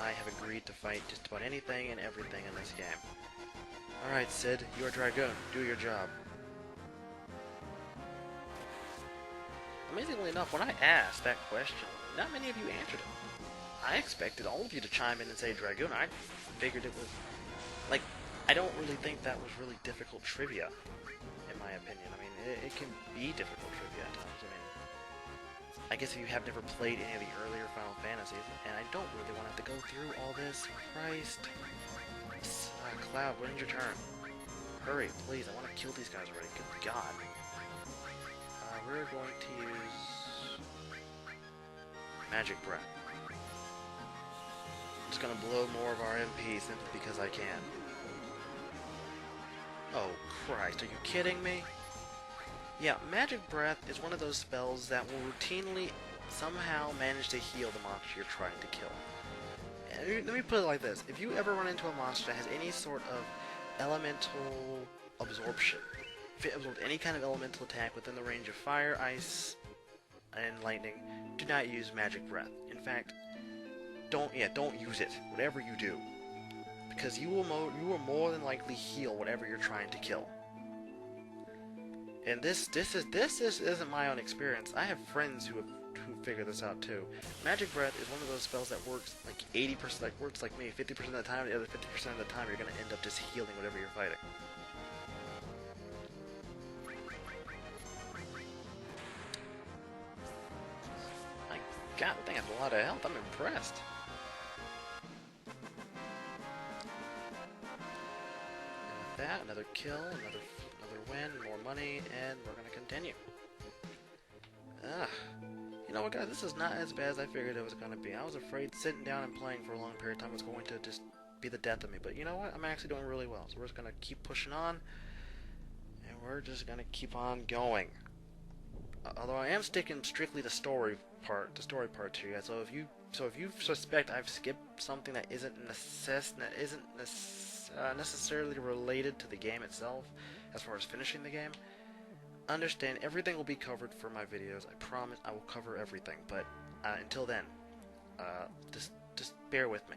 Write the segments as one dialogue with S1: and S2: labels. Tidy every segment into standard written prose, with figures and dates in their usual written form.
S1: I have agreed to fight just about anything and everything in this game. Alright, Sid, you're a Dragoon. Do your job. Amazingly enough, when I asked that question, not many of you answered it. I expected all of you to chime in and say Dragoon. I figured it was... like, I don't really think that was really difficult trivia, in my opinion. I mean, it can be difficult trivia at times. I mean, I guess if you have never played any of the earlier Final Fantasies, and I don't really want to have to go through all this. Christ. Cloud, when's your turn? Hurry, please, I want to kill these guys already. Good God. We're going to use... Magic Breath. I'm just gonna blow more of our MP simply because I can. Oh, Christ, are you kidding me? Yeah, Magic Breath is one of those spells that will routinely somehow manage to heal the monster you're trying to kill. And let me put it like this. If you ever run into a monster that has any sort of elemental absorption, if it absorbs any kind of elemental attack within the range of fire, ice, and lightning, do not use Magic Breath. In fact, don't use it, whatever you do. Because you will more than likely heal whatever you're trying to kill. And this isn't my own experience. I have friends who figure this out too. Magic Breath is one of those spells that works like 80%, like works like me, 50% of the time. The other 50% of the time, you're gonna end up just healing whatever you're fighting. My God, that thing has a lot of health. I'm impressed. And with that, another kill, another win, more money, and we're gonna continue. You know what, guys? This is not as bad as I figured it was gonna be. I was afraid sitting down and playing for a long period of time was going to just be the death of me. But you know what? I'm actually doing really well. So we're just gonna keep pushing on, and we're just gonna keep on going. Although I am sticking strictly to story part to you guys. So if you suspect I've skipped something that isn't necessarily related to the game itself, as far as finishing the game, understand everything will be covered for my videos. I promise I will cover everything. But until then, just bear with me.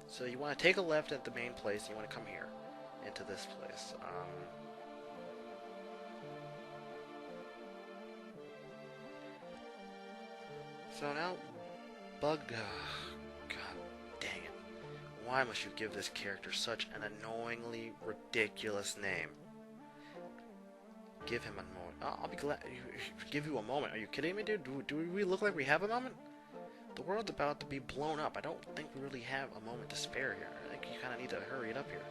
S1: So you want to take a left at the main place. You want to come here into this place. So now, God dang it. Why must you give this character such an annoyingly ridiculous name? Give him a moment. I'll be glad. Give you a moment. Are you kidding me, dude? Do we look like we have a moment? The world's about to be blown up. I don't think we really have a moment to spare here. I think you kind of need to hurry it up here.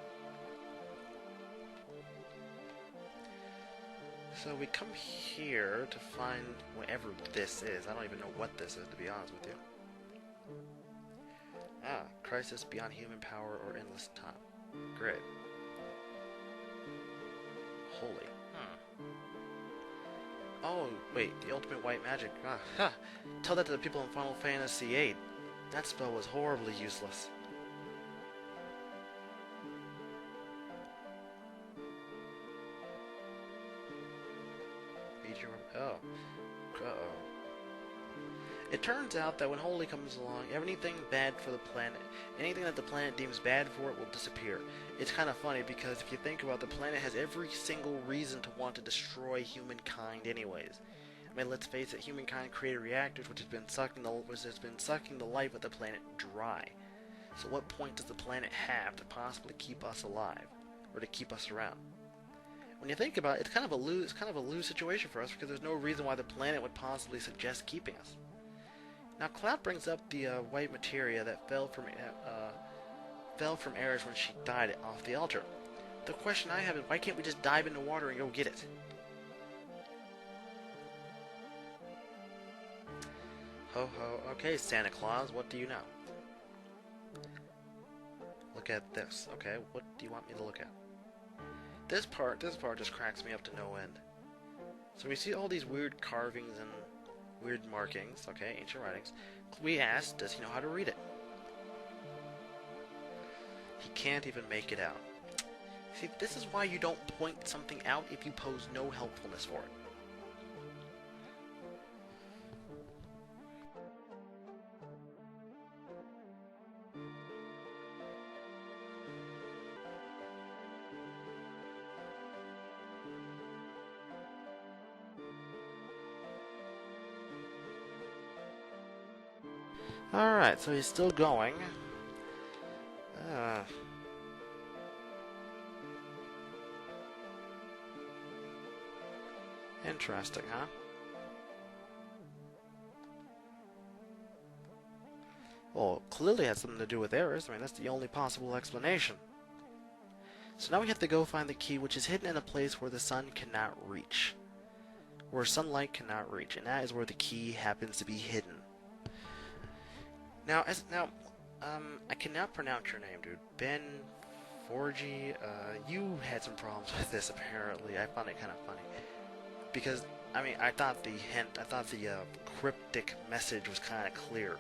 S1: So we come here to find whatever this is. I don't even know what this is, to be honest with you. Crisis beyond human power or endless time. Great. Holy. Oh, wait, the ultimate white magic. Tell that to the people in Final Fantasy VIII. That spell was horribly useless. Oh. Uh-oh. It turns out that when Holy comes along, anything bad for the planet, anything that the planet deems bad for it will disappear. It's kind of funny because if you think about it, the planet has every single reason to want to destroy humankind anyways. I mean, let's face it, humankind created reactors which has been sucking the life of the planet dry. So what point does the planet have to possibly keep us alive, or to keep us around? When you think about it, it's kind of a lose situation for us because there's no reason why the planet would possibly suggest keeping us. Now, Cloud brings up the white materia that fell from Ares when she died off the altar. The question I have is, why can't we just dive into water and go get it? Ho ho. Okay, Santa Claus, what do you know? Look at this. Okay, what do you want me to look at? This part just cracks me up to no end. So we see all these weird carvings and weird markings, okay, ancient writings. We asked, does he know how to read it? He can't even make it out. See, this is why you don't point something out if you pose no helpfulness for it. Alright, so he's still going. Uh, Interesting, huh? Well, clearly has something to do with errors. I mean, that's the only possible explanation. So now we have to go find the key, which is hidden in a place where the sun cannot reach. Where sunlight cannot reach, and that is where the key happens to be hidden. Now, I cannot pronounce your name, dude. Ben Forgy, you had some problems with this, apparently. I found it kind of funny. Because, I mean, I thought the cryptic message was kind of clear.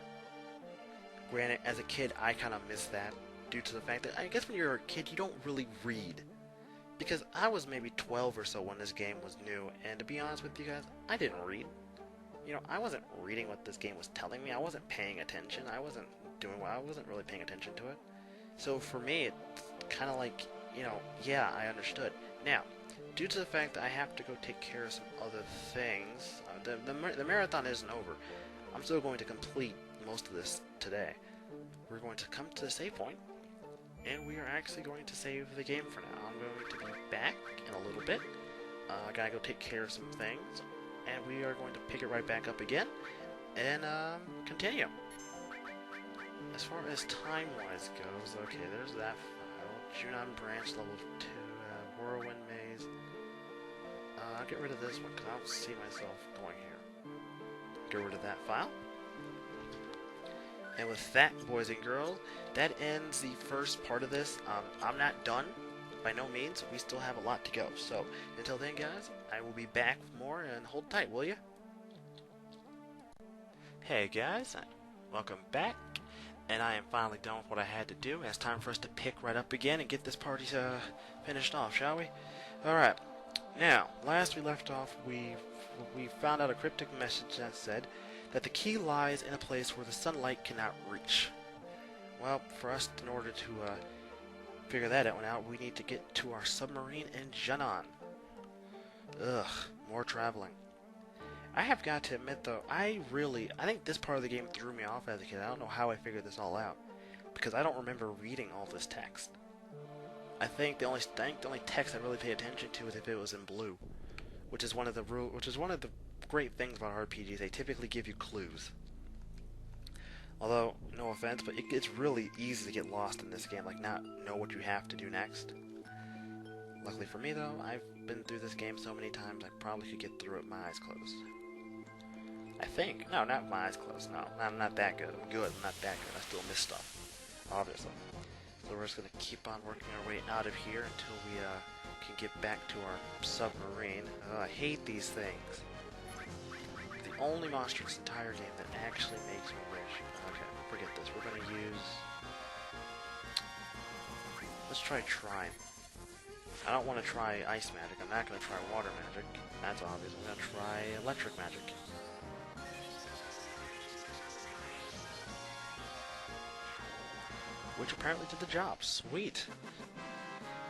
S1: Granted, as a kid, I kind of missed that due to the fact that, I guess when you're a kid, you don't really read. Because I was maybe 12 or so when this game was new, and to be honest with you guys, I didn't read. You know, I wasn't reading what this game was telling me. I wasn't paying attention. I wasn't really paying attention to it. So for me, it's kind of like, you know, yeah, I understood. Now, due to the fact that I have to go take care of some other things, the marathon isn't over. I'm still going to complete most of this today. We're going to come to the save point, and we are actually going to save the game for now. I'm going to be back in a little bit. I gotta go take care of some things, and we are going to pick it right back up again, and continue. As far as time-wise goes, okay, there's that file. Junon branch level 2, Whirlwind Maze. I'll get rid of this one, because I don't see myself going here. Get rid of that file. And with that, boys and girls, that ends the first part of this. I'm not done, by no means. We still have a lot to go. So, until then, guys, I will be back with more, and hold tight, will you? Hey, guys, welcome back. And I am finally done with what I had to do. It's time for us to pick right up again and get this party finished off, shall we? Alright. Now, last we left off, we found out a cryptic message that said that the key lies in a place where the sunlight cannot reach. Well, for us, in order to figure that out, we need to get to our submarine in Junon. Ugh, more traveling. I have got to admit, though, I think this part of the game threw me off as a kid. I don't know how I figured this all out, because I don't remember reading all this text. I think the only text I really pay attention to is if it was in blue, which is one of the great things about RPGs. They typically give you clues. Although, no offense, but it's really easy to get lost in this game, like not know what you have to do next. Luckily for me, though, I've been through this game so many times, I probably could get through it with my eyes closed. I think. No, not my eyes closed. No, I'm not that good. I'm good. I'm not that good. I still miss stuff. Obviously. So we're just going to keep on working our way out of here until we can get back to our submarine. I hate these things. The only monster in this entire game that actually makes me rich. Okay, forget this. We're going to use... Let's try Trine. I don't want to try ice magic. I'm not going to try water magic. That's obvious. I'm going to try electric magic. Which apparently did the job. Sweet.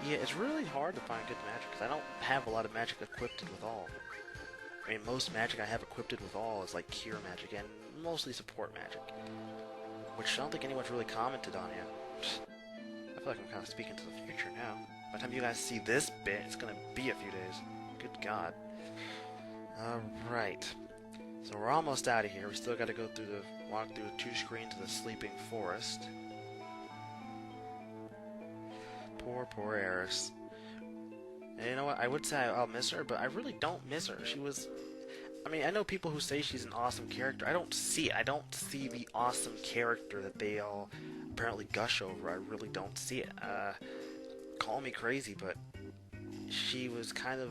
S1: Yeah, it's really hard to find good magic, because I don't have a lot of magic equipped with all. I mean, most magic I have equipped with all is like cure magic, and mostly support magic. Which I don't think anyone's really commented on yet. I feel like I'm kind of speaking to the future now. By the time you guys see this bit, it's gonna be a few days. Good God. Alright. So we're almost out of here. We still gotta walk through 2 screens to the sleeping forest. Poor Eris. And you know what? I would say I'll miss her, but I really don't miss her. She was... I mean, I know people who say she's an awesome character. I don't see it. I don't see the awesome character that they all apparently gush over. I really don't see it. Call me crazy, but she was kind of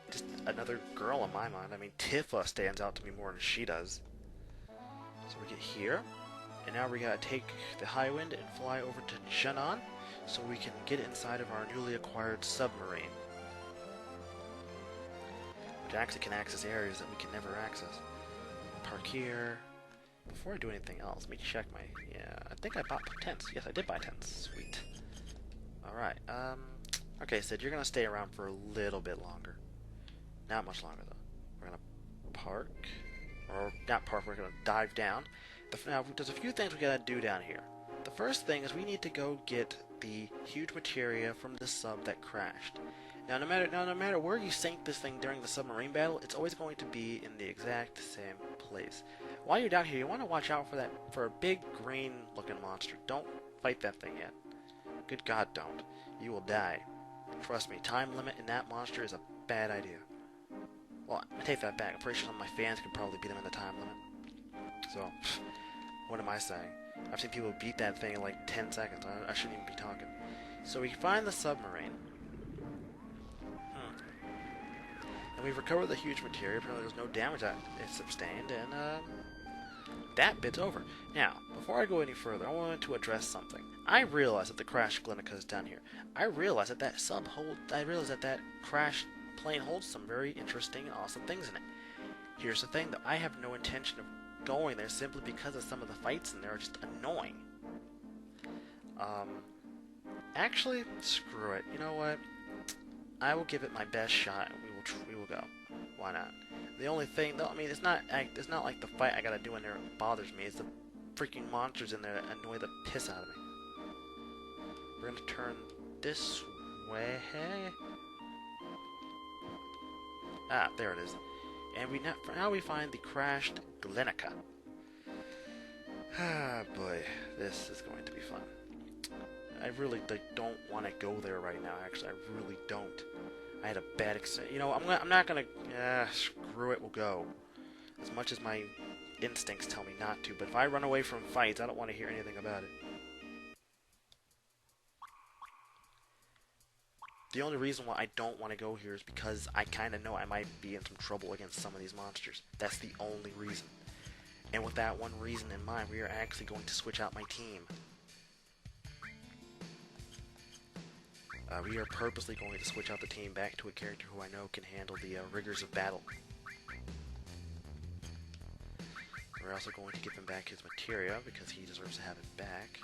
S1: just another girl in my mind. I mean, Tifa stands out to me more than she does. So we get here, and now we gotta take the high wind and fly over to Junon, so we can get inside of our newly acquired submarine. Which actually can access areas that we can never access. Park here. Before I do anything else, let me check my... Yeah, I think I bought tents. Yes, I did buy tents. Sweet. Alright, okay, Sid, you're gonna stay around for a little bit longer. Not much longer, though. We're gonna park. Or, not park, we're gonna dive down. Now, there's a few things we gotta do down here. The first thing is we need to go get the huge materia from the sub that crashed. Now, no matter where you sink this thing during the submarine battle, it's always going to be in the exact same place. While you're down here, you want to watch out for a big green-looking monster. Don't fight that thing yet. Good God, don't. You will die. Trust me, time limit in that monster is a bad idea. Well, I take that back. I'm pretty sure some of my fans could probably beat him in the time limit. So, what am I saying? I've seen people beat that thing in like 10 seconds. I shouldn't even be talking. So we find the submarine. And we've recovered the huge materia. Apparently there's no damage that is sustained, and that bit's over. Now, before I go any further, I wanted to address something. I realize that the crashed Glenica is down here. I realize that that crashed plane holds some very interesting and awesome things in it. Here's the thing, though. I have no intention of going there simply because of some of the fights in there are just annoying. Actually, screw it. You know what? I will give it my best shot, and we will go. Why not? The only thing, though, I mean, it's not like the fight I gotta do in there bothers me. It's the freaking monsters in there that annoy the piss out of me. We're gonna turn this way. Ah, there it is. And for now we find the crashed Glenica. Ah, boy, this is going to be fun. I really don't want to go there right now. Actually, I really don't. I had a bad experience. You know, I'm not gonna. Screw it. We'll go. As much as my instincts tell me not to, but if I run away from fights, I don't want to hear anything about it. The only reason why I don't want to go here is because I kind of know I might be in some trouble against some of these monsters. That's the only reason. And with that one reason in mind, we are actually going to switch out my team. We are purposely going to switch out the team back to a character who I know can handle the rigors of battle. We're also going to give him back his materia because he deserves to have it back.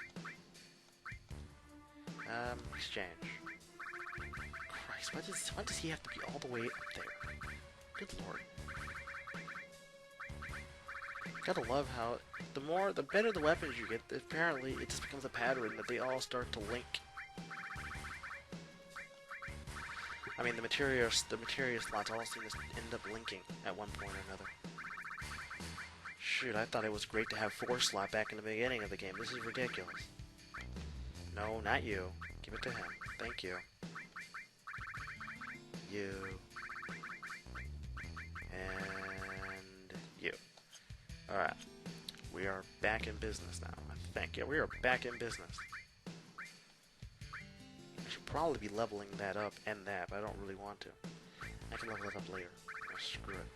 S1: Exchange. Christ, why does he have to be all the way up there? Good lord. Gotta love how the better the weapons you get, apparently it just becomes a pattern that they all start to link. I mean, the materia slots all seem to end up linking at one point or another. Shoot, I thought it was great to have 4 slot back in the beginning of the game. This is ridiculous. No, not you. Give it to him. Thank you. You. And you. Alright. We are back in business now, I think. Yeah, we are back in business. I should probably be leveling that up and that, but I don't really want to. I can level it up later. Oh, screw it.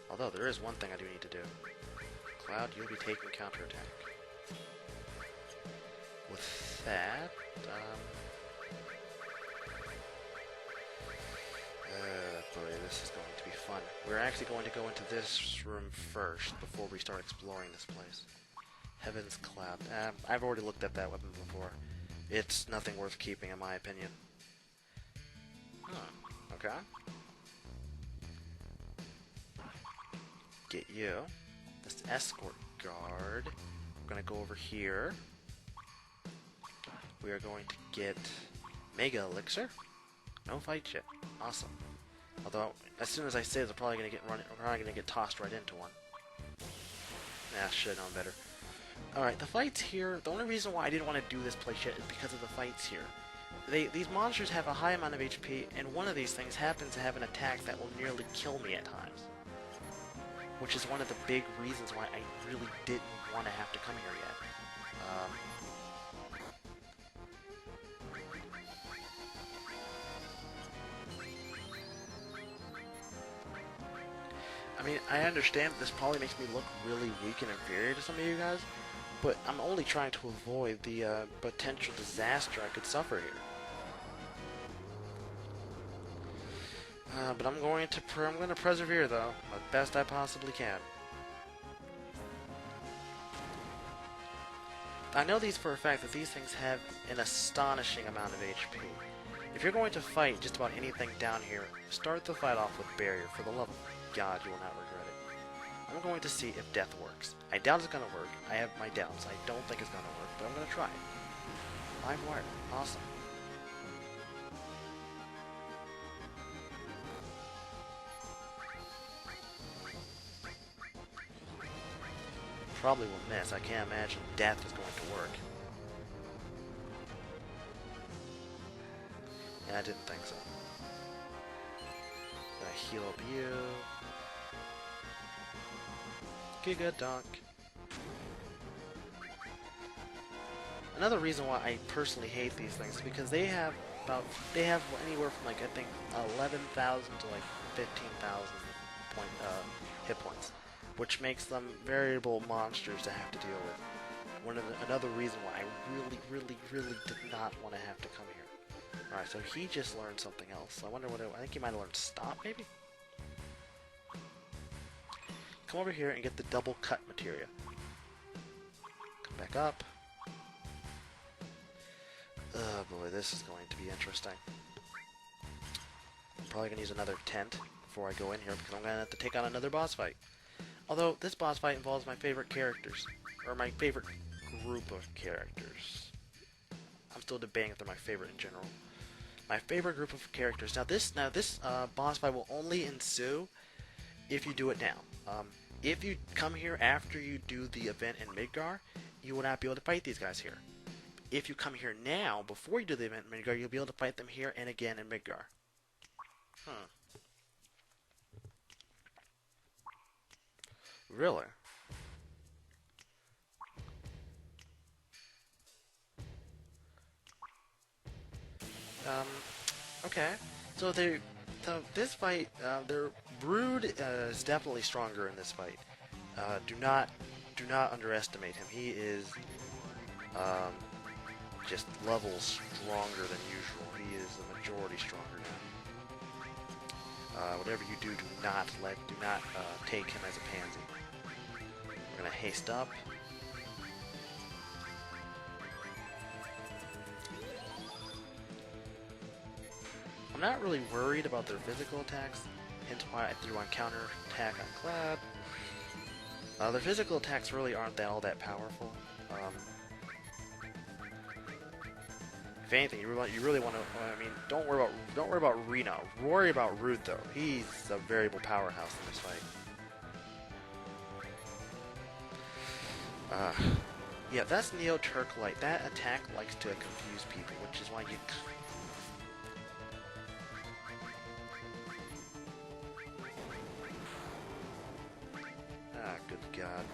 S1: Although, there is one thing I do need to do. Cloud, you'll be taking counterattack. With that, boy, this is going to be fun. We're actually going to go into this room first before we start exploring this place. Heaven's Cloud. I've already looked at that weapon before. It's nothing worth keeping, in my opinion. Okay. Get you. This escort guard. We're going to go over here. We are going to get Mega Elixir. No fight yet. Awesome. Although, as soon as I say this, I'm probably going to get tossed right into one. Nah, should have known better. Alright, the fights here, the only reason why I didn't want to do this place yet is because of the fights here. These monsters have a high amount of HP, and one of these things happens to have an attack that will nearly kill me at times. Which is one of the big reasons why I really didn't want to have to come here yet. I mean, I understand this probably makes me look really weak and inferior to some of you guys, but I'm only trying to avoid the potential disaster I could suffer here. But I'm going to persevere though, as best I possibly can. I know these for a fact that these things have an astonishing amount of HP. If you're going to fight just about anything down here, start the fight off with Barrier. For the love of God, you will not regret it. I'm going to see if Death works. I doubt it's going to work. I have my doubts. I don't think it's going to work, but I'm going to try it. Live wire. Awesome. Probably will miss. I can't imagine Death is going to work. Yeah, I didn't think so. Gonna heal up you. Giga Dunk. Another reason why I personally hate these things is because they have anywhere from like I think 11,000 to like 15,000 hit points, which makes them variable monsters to have to deal with. Another reason why I really did not want to have to come here. Alright, so he just learned something else. I wonder I think he might have learned Stop, maybe? Come over here and get the double cut materia. Come back up. Oh boy, this is going to be interesting. I'm probably going to use another tent before I go in here because I'm going to have to take on another boss fight. Although, this boss fight involves my favorite characters. Or my favorite group of characters. I'm still debating if they're my favorite in general. My favorite group of characters. Now this boss fight will only ensue if you do it now. If you come here after you do the event in Midgar, you will not be able to fight these guys here. If you come here now, before you do the event in Midgar, you'll be able to fight them here and again in Midgar. Really? Okay. So this fight, Brood is definitely stronger in this fight. Do not underestimate him. He is just levels stronger than usual. He is the majority stronger now. Whatever you do, do not take him as a pansy. We're gonna haste up. I'm not really worried about their physical attacks, hence why I threw on counter attack on Clad. Their physical attacks really aren't all that powerful. If anything, you really want to. I mean, don't worry about Reno. Worry about Rude though. He's a variable powerhouse in this fight. Yeah, that's Neo Turk Light. That attack likes to confuse people, which is why you. Ah, good God.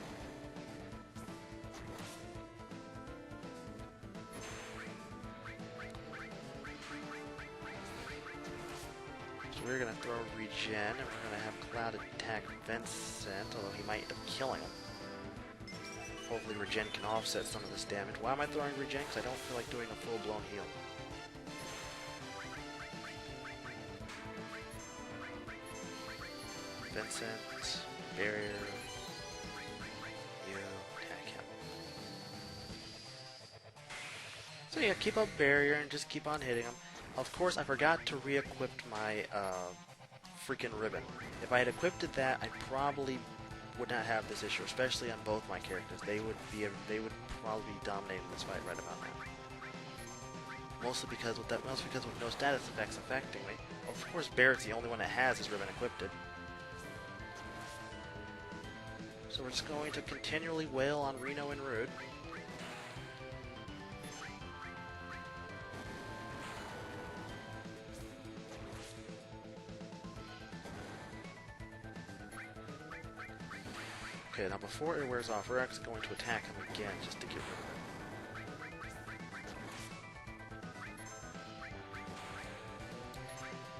S1: So we're gonna throw Regen, and we're gonna have Cloud attack Vincent, although he might end up killing him. Hopefully Regen can offset some of this damage. Why am I throwing Regen? Because I don't feel like doing a full-blown heal. Vincent, Barrier, you, attack him. So yeah, keep up Barrier and just keep on hitting him. Of course, I forgot to re-equip my freaking ribbon. If I had equipped that, I probably would not have this issue, especially on both my characters. They would probably be dominating this fight right about now. Mostly because with no status effects affecting me. Of course, Barrett's the only one that has his ribbon equipped. So we're just going to continually wail on Reno and Rude. Okay, now before it wears off, we're actually going to attack him again just to get rid of it.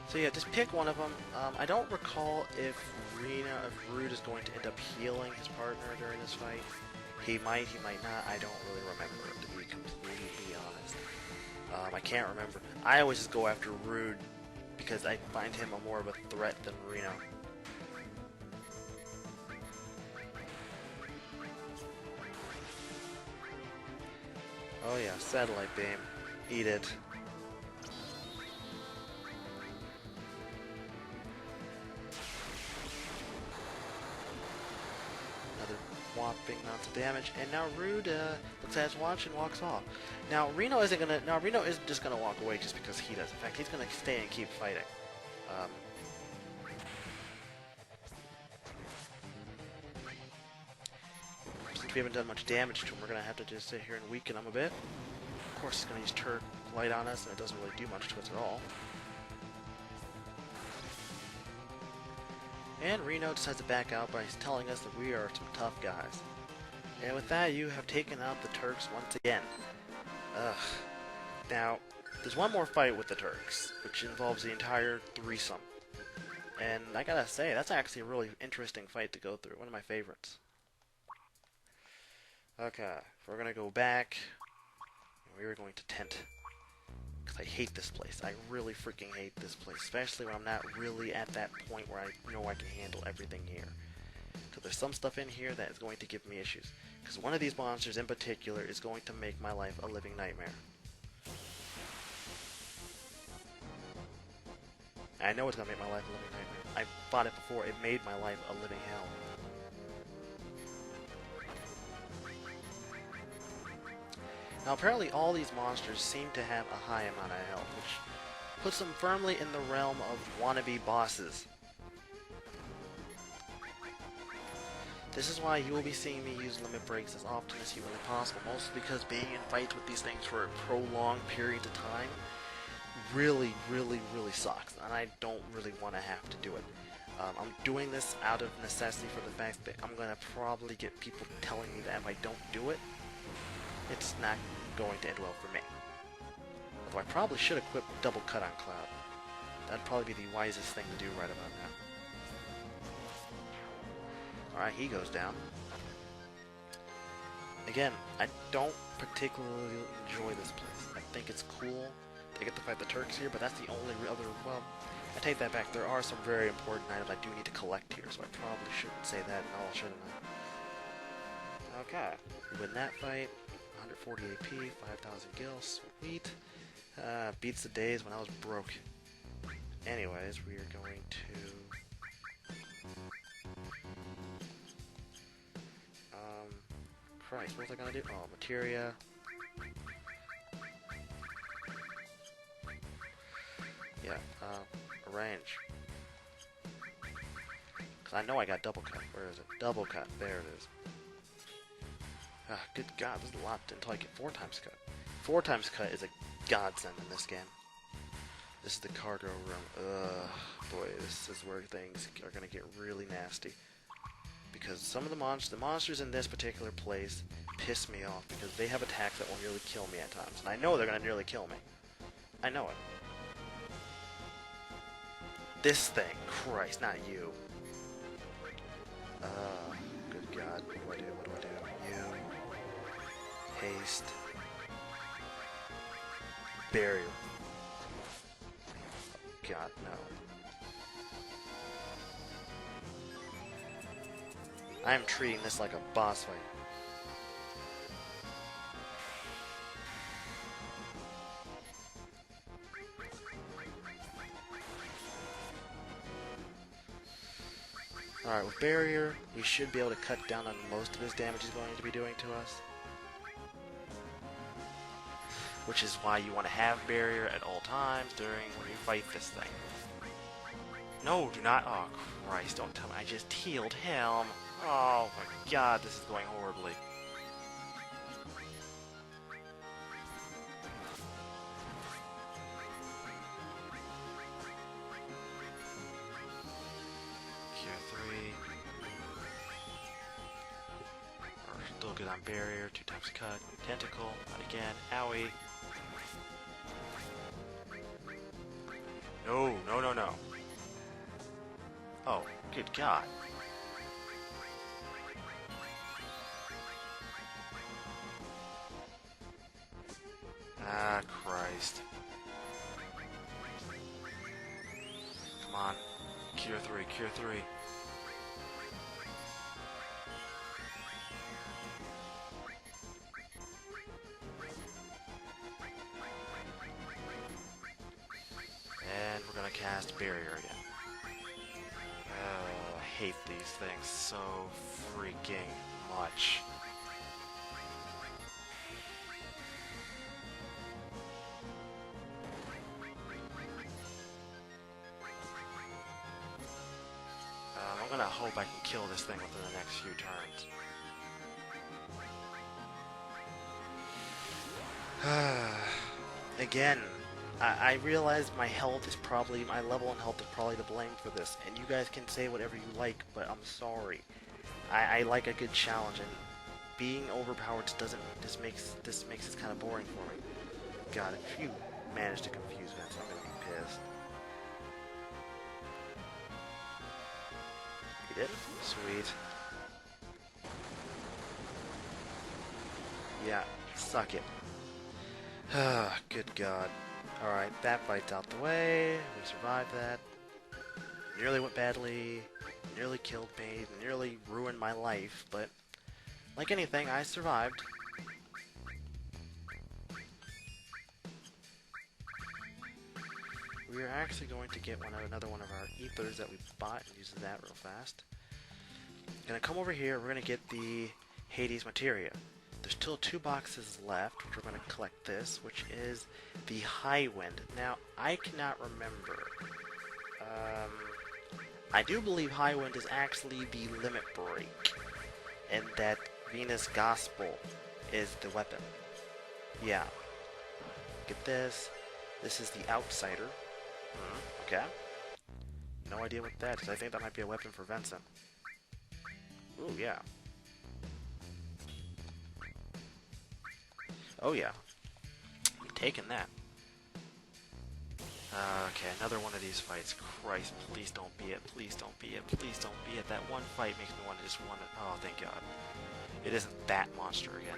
S1: So yeah, just pick one of them. I don't recall if Rude is going to end up healing his partner during this fight. He might not. I don't really remember, to be completely honest. I can't remember. I always just go after Rude because I find him more of a threat than Reno. Oh yeah, satellite beam. Eat it. whopping amounts of damage. And now Rude looks at his watch and walks off. Now Reno isn't gonna. Now Reno isn't just gonna walk away just because he does. In fact, he's gonna stay and keep fighting. Since we haven't done much damage to him, we're gonna have to just sit here and weaken him a bit. Of course, he's gonna use Turk Light on us, and it doesn't really do much to us at all. And Reno decides to back out by telling us that we are some tough guys. And with that, you have taken out the Turks once again. Ugh. Now, there's one more fight with the Turks, which involves the entire threesome. And I gotta say, that's actually a really interesting fight to go through. One of my favorites. Okay, we're gonna go back. We're going to tent. Because I hate this place. I really freaking hate this place. Especially when I'm not really at that point where I know I can handle everything here. Because there's some stuff in here that is going to give me issues. Because one of these monsters in particular is going to make my life a living nightmare. I know it's going to make my life a living nightmare. I fought it before. It made my life a living hell. Now apparently all these monsters seem to have a high amount of health, which puts them firmly in the realm of wannabe bosses. This is why you will be seeing me use limit breaks as often as humanly possible, mostly because being in fights with these things for a prolonged period of time really sucks, and I don't really want to have to do it. I'm doing this out of necessity for the fact that I'm going to probably get people telling me that if I don't do it, it's not going to end well for me. Although I probably should equip double cut on Cloud. That'd probably be the wisest thing to do right about now. Alright, he goes down. Again, I don't particularly enjoy this place. I think it's cool to get to fight the Turks here, but that's the only other, well, I take that back. There are some very important items I do need to collect here, so I probably shouldn't say that at all, shouldn't I? Okay, we win that fight. 140 AP, 5,000 gil, sweet. Beats the days when I was broke. Anyways, we are going to... Christ, what was I gonna do? Oh, materia. Yeah, arrange. Cause I know I got double cut. Where is it? Double cut. There it is. Ah, good God, there's a lot until I get 4 times cut. 4 times cut is a godsend in this game. This is the cargo room. Ugh, boy, this is where things are gonna get really nasty. Because some of the monsters in this particular place piss me off because they have attacks that will nearly kill me at times. And I know they're gonna nearly kill me. I know it. This thing, Christ, not you. Good God, what do I do? What do I do? You. Haste. Barrier. God, no. I am treating this like a boss fight. Alright, with barrier, we should be able to cut down on most of his damage he's going to be doing to us. Which is why you want to have barrier at all times during when you fight this thing. No, do not. Oh, Christ, don't tell me. I just healed him. Oh my God, this is going horribly. Still good on barrier, 2 times cut, tentacle, not again, owie. No, no, no, no. Oh, good God. Ah, Christ. Come on. Cure 3, cure 3. And we're gonna cast barrier again. hate these things so freaking much. I'm gonna hope I can kill this thing within the next few turns. Again, I realize my health is probably, my level in health is probably to blame for this, and you guys can say whatever you like, but I'm sorry. I like a good challenge, and being overpowered just makes it kind of boring for me. God, if you manage to confuse Vince, I'm gonna be pissed. You did? Sweet. Yeah, suck it. Good God. Alright, that fight's out the way. We survived that. Nearly went badly. Nearly killed me. Nearly ruined my life, but like anything, I survived. We are actually going to get another one of our ethers that we bought and use that real fast. Gonna come over here, we're gonna get the Hades materia. There's still 2 boxes left, which we're going to collect this, which is the High Wind. Now, I cannot remember. I do believe High Wind is actually the limit break, and that Venus Gospel is the weapon. Yeah. Get this. This is the Outsider. Okay. No idea what that is. I think that might be a weapon for Vincent. Ooh, yeah. Oh yeah, I'm taking that. Okay, another one of these fights. Christ, please don't be it. Please don't be it. Please don't be it. That one fight makes me want to just want to... Oh, thank God. It isn't that monster again.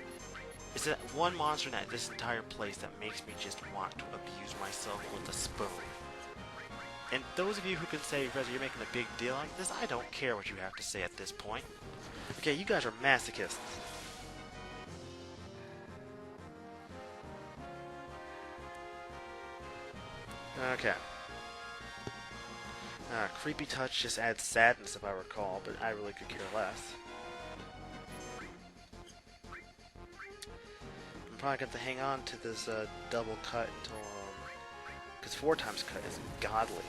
S1: It's that one monster in this entire place that makes me just want to abuse myself with a spoon. And those of you who can say, Reza, you're making a big deal like this, I don't care what you have to say at this point. Okay, you guys are masochists. Okay. Creepy Touch just adds sadness if I recall, but I really could care less. I'm probably going to have to hang on to this double cut until, because 4 times cut is godly.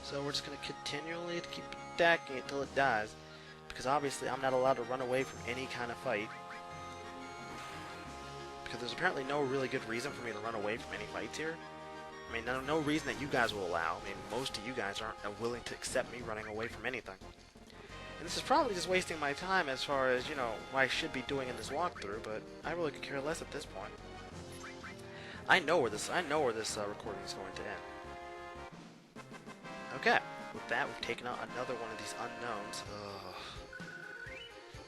S1: So we're just going to continually keep attacking it till it dies, because obviously I'm not allowed to run away from any kind of fight, because there's apparently no really good reason for me to run away from any fights here. I mean, no reason that you guys will allow. I mean, most of you guys aren't willing to accept me running away from anything. And this is probably just wasting my time as far as, you know, what I should be doing in this walkthrough, but I really could care less at this point. I know where this recording is going to end. Okay, with that, we've taken out another one of these unknowns. Ugh.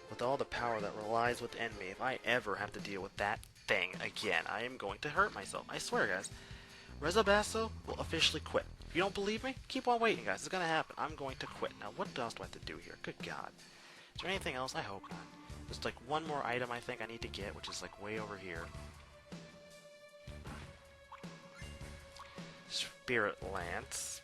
S1: With all the power that relies within me, if I ever have to deal with that thing again, I am going to hurt myself. I swear, guys. Resobaso will officially quit. If you don't believe me, keep on waiting, guys. It's going to happen. I'm going to quit. Now, what else do I have to do here? Good God. Is there anything else? I hope not. There's like one more item I think I need to get, which is like way over here. Spirit Lance.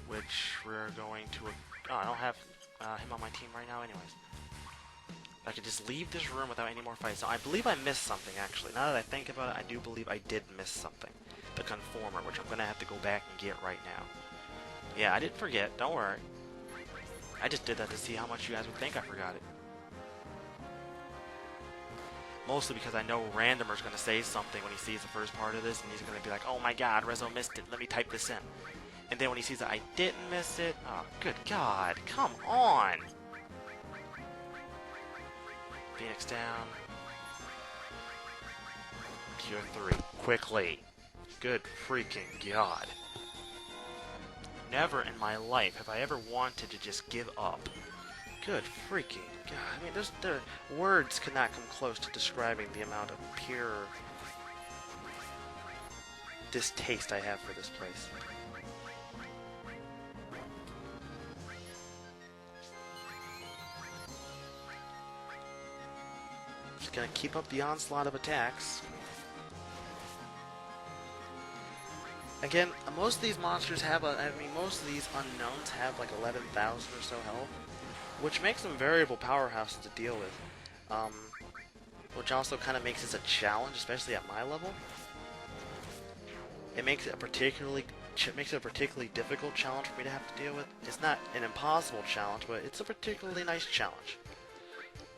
S1: Which we're going to... Oh, I don't have him on my team right now anyways. I could just leave this room without any more fights. Now, I believe I missed something, actually. Now that I think about it, I do believe I did miss something. The Conformer, which I'm going to have to go back and get right now. Yeah, I didn't forget. Don't worry. I just did that to see how much you guys would think I forgot it. Mostly because I know Randomer's going to say something when he sees the first part of this, and he's going to be like, oh my God, Rezo missed it. Let me type this in. And then when he sees that I didn't miss it, oh, good God, come on! Phoenix down. Tier 3, quickly. Good freaking God. Never in my life have I ever wanted to just give up. Good freaking God. I mean, words could not come close to describing the amount of pure distaste I have for this place. Just gonna keep up the onslaught of attacks. Again, most of these monsters have most of these unknowns have like 11,000 or so health, which makes them variable powerhouses to deal with. Which also kind of makes this a challenge, especially at my level. It makes it a particularly difficult challenge for me to have to deal with. It's not an impossible challenge, but it's a particularly nice challenge.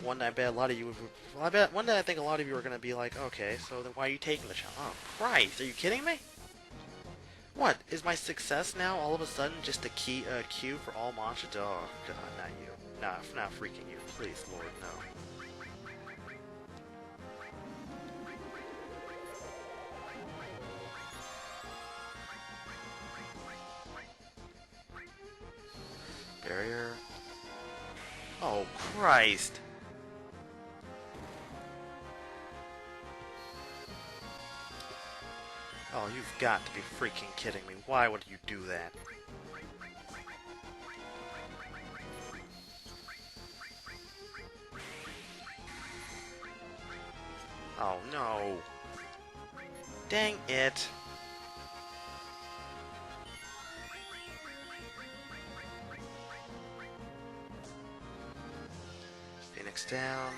S1: One that I bet a lot of you one day I think a lot of you are going to be like, okay, so then why are you taking the challenge? Oh, Christ, are you kidding me? What, is my success now all of a sudden just a queue for all monsters? Oh, God, not you. Not freaking you. Please, Lord, no. Barrier. Oh, Christ. Oh, you've got to be freaking kidding me. Why would you do that? Oh, no. Dang it. Phoenix down.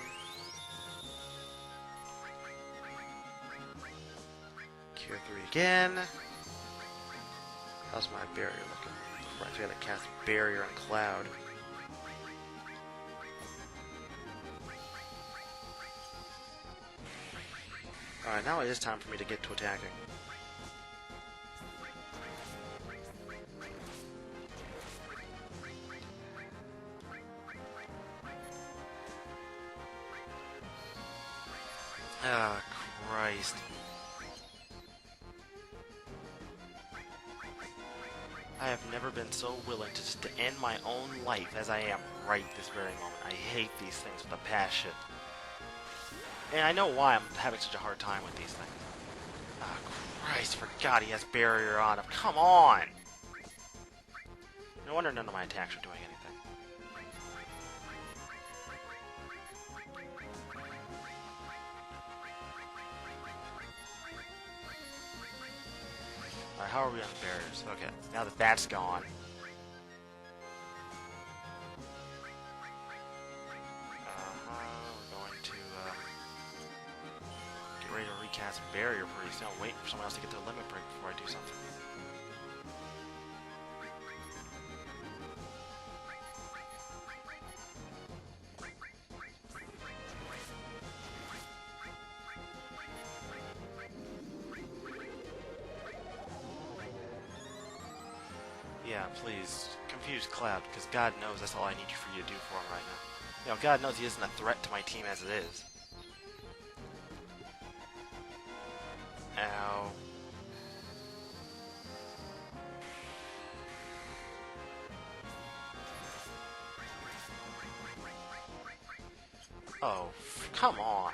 S1: Cure 3 again. How's my barrier looking? Before I forget to cast barrier on Cloud. Alright, now it is time for me to get to attacking. Ah, Christ. I have never been so willing to just end my own life as I am right this very moment. I hate these things with a passion. And I know why I'm having such a hard time with these things. Ah, Christ, forgot he has barrier on him. Come on! No wonder none of my attacks are doing anything. Alright, how are we on barriers? Okay, now that that's gone. We're going to get ready to recast barrier pretty soon. Wait for someone else to get to the limit break before I do something. Yeah, please, confuse Cloud, because God knows that's all I need for you to do for him right now. You know, God knows he isn't a threat to my team as it is. Ow. Oh, come on.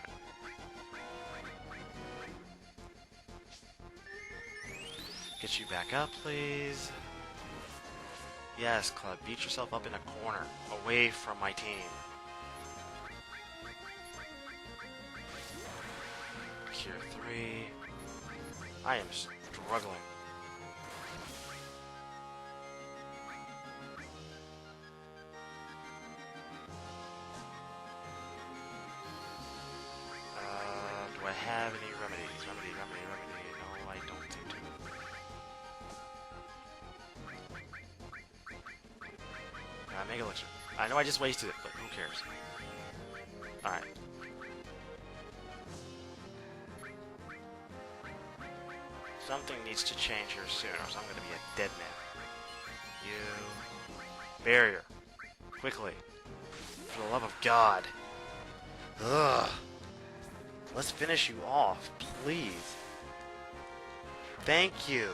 S1: Get you back up, please. Yes, Cloud, beat yourself up in a corner, away from my team. Cure 3. I am struggling. Do I have any remedies? Remedy. No, I don't seem to. Mega Elixir. I know I just wasted it, but who cares? Alright. Something needs to change here soon, or I'm gonna be a dead man. You... Barrier. Quickly. For the love of God. Ugh. Let's finish you off, please. Thank you.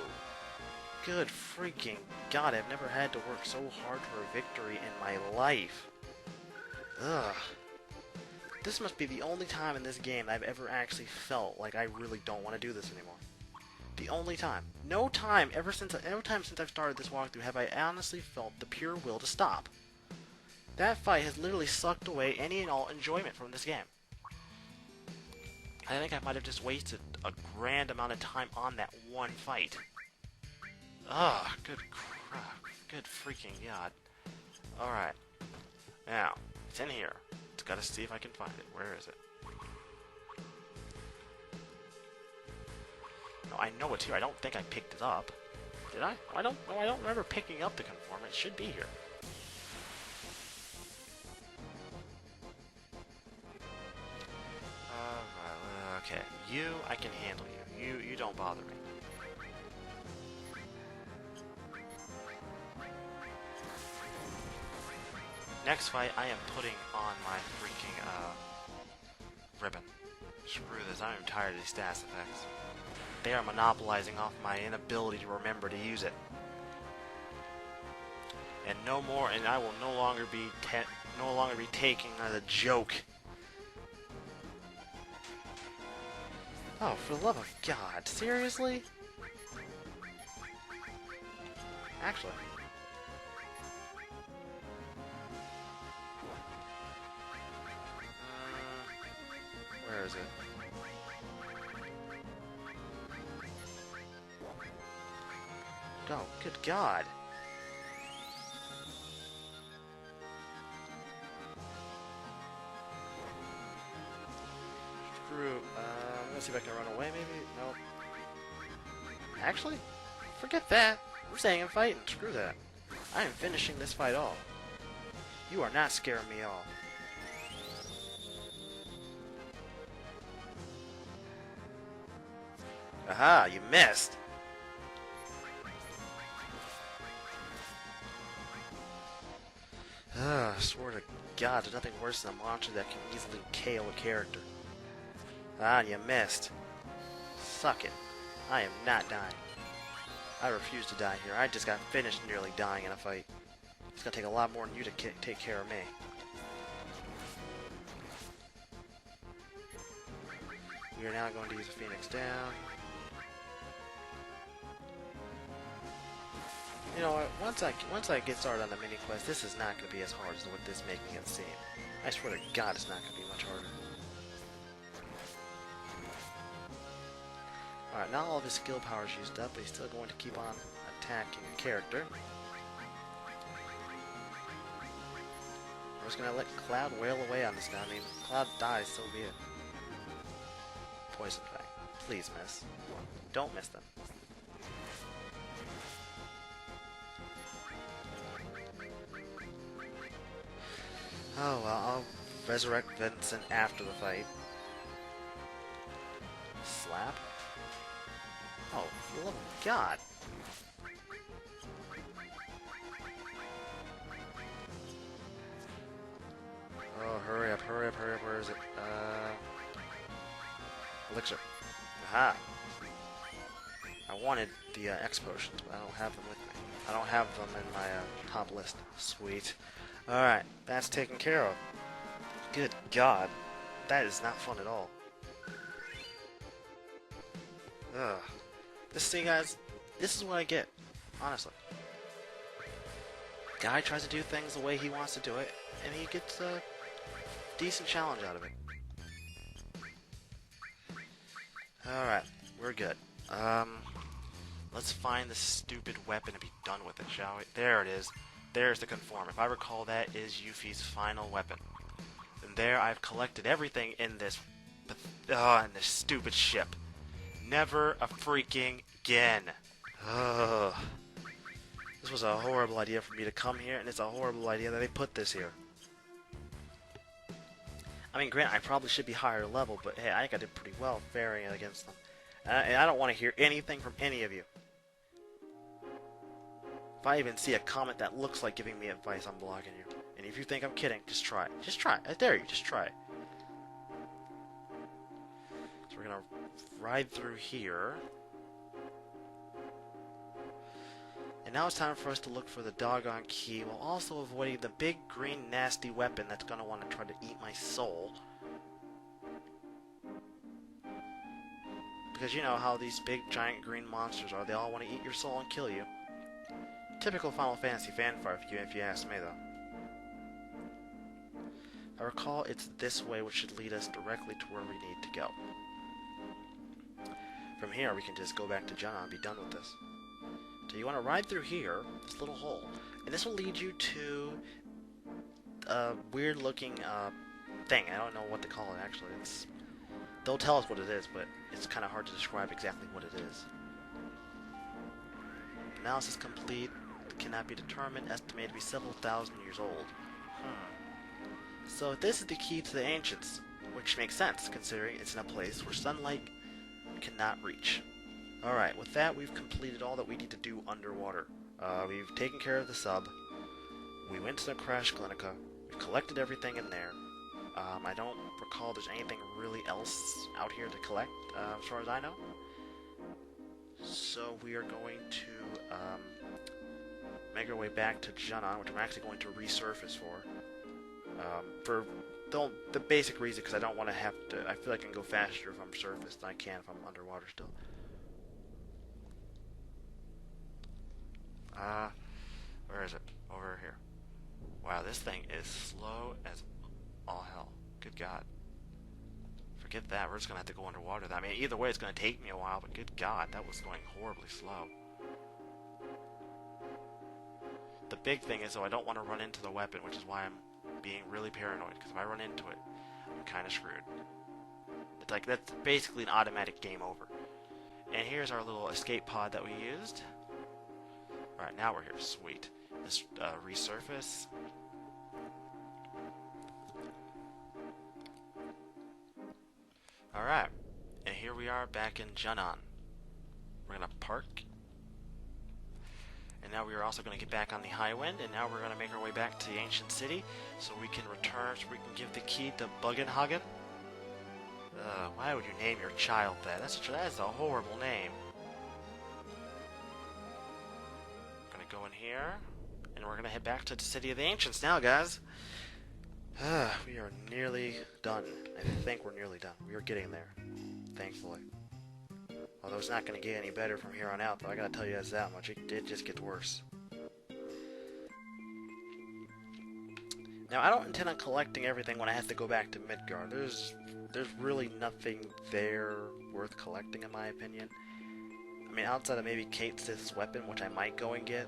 S1: Good freaking God, I've never had to work so hard for a victory in my life. Ugh. This must be the only time in this game I've ever actually felt like I really don't want to do this anymore. The only time. No time since I've started this walkthrough have I honestly felt the pure will to stop. That fight has literally sucked away any and all enjoyment from this game. I think I might have just wasted a grand amount of time on that one fight. Ugh, good crap. Good freaking god. Alright. Now, it's in here. Just gotta see if I can find it. Where is it? No, I know it's here. I don't think I picked it up. Did I? I don't remember picking up the conformer. It should be here. Okay, I can handle you. You don't bother me. Next fight, I am putting on my freaking, ribbon. Screw this, I'm tired of these status effects. They are monopolizing off my inability to remember to use it. And no more, and I will no longer be taking as a joke. Oh, for the love of God, seriously? Actually. Where is it? Oh, good God. Screw, let's see if I can run away, maybe? Nope. Actually, forget that. I'm staying and fighting. Screw that. I am finishing this fight off. You are not scaring me off. Aha, you missed! I swear to God, there's nothing worse than a monster that can easily KO a character. Ah, you missed. Suck it. I am not dying. I refuse to die here. I just got finished nearly dying in a fight. It's gonna take a lot more than you to take care of me. We are now going to use a Phoenix down. You know what? Once I get started on the mini quest, this is not going to be as hard as what this is making it seem. I swear to God, it's not going to be much harder. Alright, now all of his skill power is used up, but he's still going to keep on attacking a character. We're just going to let Cloud wail away on this guy. I mean, if Cloud dies, so be it. Poison Fang. Please miss. Don't miss them. Oh well, I'll resurrect Vincent after the fight. Slap? Oh, for the love of God! Oh, hurry up, hurry up, hurry up, where is it? Elixir. Aha! I wanted the X potions, but I don't have them with me. I don't have them in my top list. Sweet. Alright, that's taken care of. Good God. That is not fun at all. Ugh. See, guys, this is what I get. Honestly. Guy tries to do things the way he wants to do it, and he gets a decent challenge out of it. Alright, we're good. Let's find this stupid weapon and be done with it, shall we? There it is. There's the conform. If I recall, that is Yuffie's final weapon. And there I've collected everything in this stupid ship. Never a freaking again. Ugh. This was a horrible idea for me to come here, and it's a horrible idea that they put this here. I mean, granted, I probably should be higher level, but hey, I think I did pretty well faring against them. And I don't want to hear anything from any of you. If I even see a comment that looks like giving me advice, I'm blocking you. And if you think I'm kidding, just try it. Just try it. I dare you, just try it. So we're gonna ride through here. And now it's time for us to look for the doggone key, while also avoiding the big, green, nasty weapon that's gonna want to try to eat my soul. Because you know how these big, giant, green monsters are. They all want to eat your soul and kill you. Typical Final Fantasy fanfare, if you ask me, though. I recall it's this way which should lead us directly to where we need to go. from here we can just go back to Jenna and be done with this. So you want to ride through here, this little hole, and this will lead you to a weird looking thing. I don't know what to call it actually. They'll tell us what it is, but it's kind of hard to describe exactly what it is. Analysis complete. Cannot be determined. Estimated to be several thousand years old. So this is the key to the ancients, which makes sense considering it's in a place where sunlight cannot reach. Alright, with that we've completed all that we need to do underwater. We've taken care of the sub. We went to the Crash Clinica. We've collected everything in there. I don't recall there's anything really else out here to collect, as far as I know. So we are going to make our way back to Junon, which I'm actually going to resurface for the basic reason, because I don't want to have to. I feel like I can go faster if I'm surfaced than I can if I'm underwater still. Where is it? Over here. Wow, this thing is slow as all hell. Good God. Forget that. We're just going to have to go underwater. I mean, either way, it's going to take me a while, but good God, that was going horribly slow. The big thing is, though, I don't want to run into the weapon, which is why I'm being really paranoid, because if I run into it, I'm kind of screwed. It's like, that's basically an automatic game over. And here's our little escape pod that we used. Alright, now we're here. Sweet. Let's resurface. Alright, and here we are back in Junon. We're going to park. And now we are also going to get back on the high wind, and now we're going to make our way back to the ancient city, so we can return, so we can give the key to Buggenhagen. Why would you name your child that? That's a horrible name. We're going to go in here, and we're going to head back to the city of the ancients now, guys. We are nearly done. I think we're nearly done. We are getting there, thankfully. Although it's not going to get any better from here on out, though, I gotta tell you guys that much. It just gets worse. Now, I don't intend on collecting everything when I have to go back to Midgard. There's really nothing there worth collecting, in my opinion. I mean, outside of maybe Kate Sith's weapon, which I might go and get.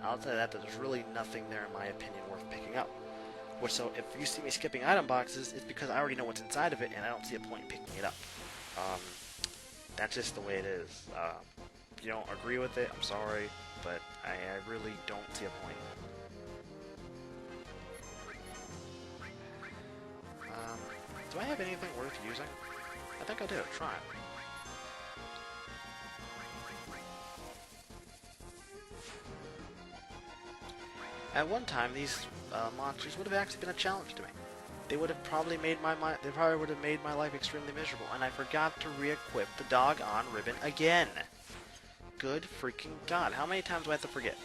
S1: Outside of that, there's really nothing there, in my opinion, worth picking up. Which, so, if you see me skipping item boxes, it's because I already know what's inside of it, and I don't see a point in picking it up. That's just the way it is. If you don't agree with it, I'm sorry, but I really don't see a point. Do I have anything worth using? I think I do. Try it. At one time, these monsters would have actually been a challenge to me. They would have probably made my life extremely miserable, and I forgot to re-equip the doggone ribbon again. Good freaking God! How many times do I have to forget?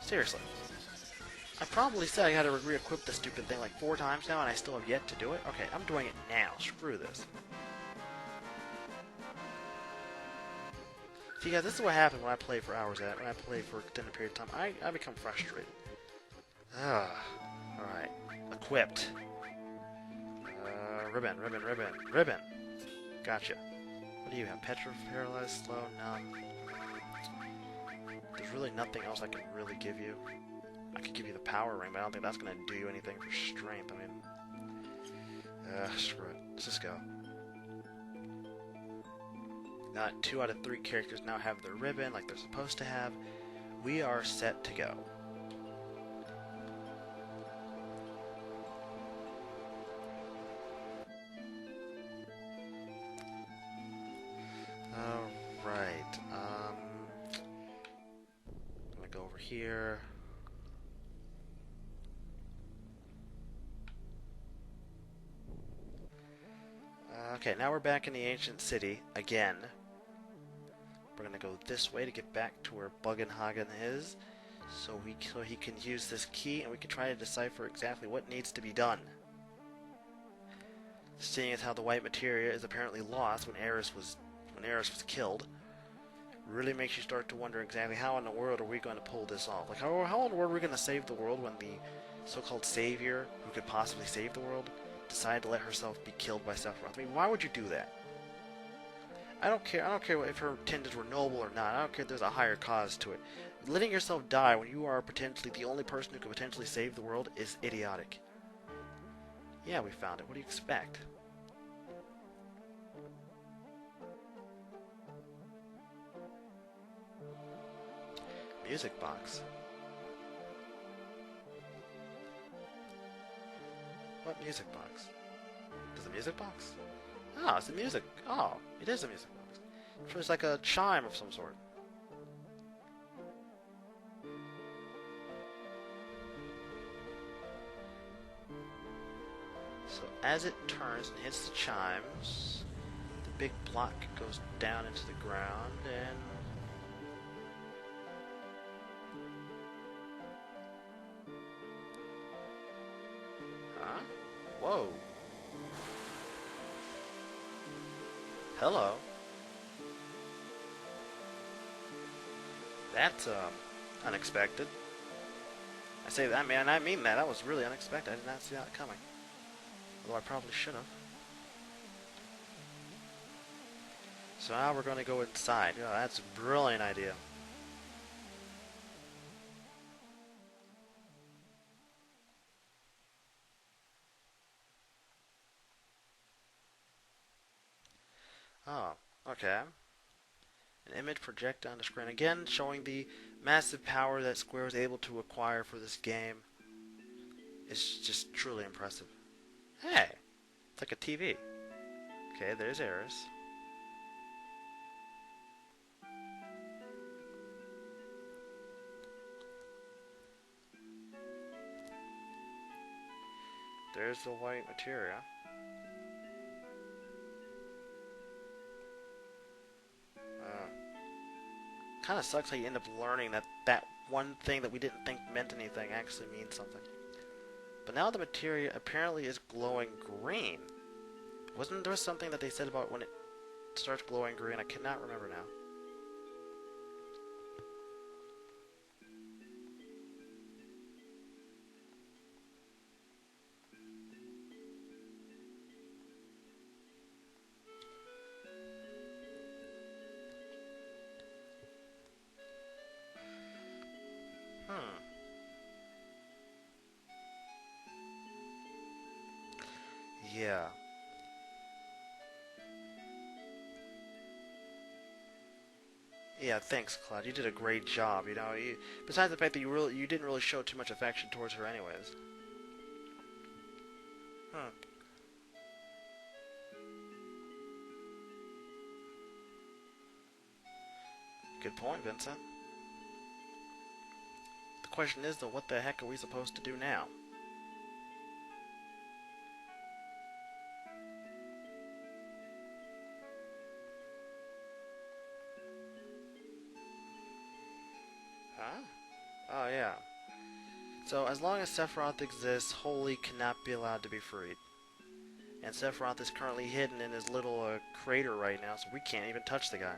S1: Seriously. I probably said I had to re-equip this stupid thing like 4 times now, and I still have yet to do it. Okay, I'm doing it now. Screw this. See, guys, this is what happens when I play for hours when I play for an extended period of time. I become frustrated. Alright. Equipped. Ribbon. Gotcha. What do you have? Petra, paralyzed, slow, numb. There's really nothing else I can really give you. I could give you the power ring, but I don't think that's going to do you anything for strength. I mean, screw it. Let's just go. 2 out of 3 characters now have their ribbon like they're supposed to have. We are set to go. Alright, I'm gonna go over here. Okay, now we're back in the ancient city again. We're gonna go this way to get back to where Buggenhagen is, so he can use this key, and we can try to decipher exactly what needs to be done. Seeing as how the white materia is apparently lost when Eris was killed, really makes you start to wonder exactly how in the world are we going to pull this off. Like, how in the world are we going to save the world when the so-called savior, who could possibly save the world, decided to let herself be killed by Sephiroth? I mean, why would you do that? I don't care. I don't care if her intentions were noble or not. I don't care if there's a higher cause to it. Letting yourself die when you are potentially the only person who could potentially save the world is idiotic. Yeah, we found it. What do you expect? Music box. What music box? There's a music box? Oh, it's a music. Oh, it is a music box. It's like a chime of some sort. So as it turns and hits the chimes, the big block goes down into the ground and... Huh? Whoa. Hello. That's, unexpected. I say that, man, I mean that. That was really unexpected. I did not see that coming. Although I probably should have. So now we're going to go inside. Oh, that's a brilliant idea. Oh, okay. An image projected on the screen. Again, showing the massive power that Square is able to acquire for this game. It's just truly impressive. Hey! It's like a TV. Okay, there's Eris. There's the white materia. Kind of sucks how you end up learning that that one thing that we didn't think meant anything actually means something. But now the materia apparently is glowing green. Wasn't there something that they said about when it starts glowing green? I cannot remember now. Yeah. Yeah, thanks, Cloud. You did a great job, you know. Besides the fact that you didn't really show too much affection towards her anyways. Hmm. Good point, Vincent. The question is, though, what the heck are we supposed to do now? Huh? Oh, yeah. So, as long as Sephiroth exists, Holy cannot be allowed to be freed. And Sephiroth is currently hidden in his little crater right now, so we can't even touch the guy.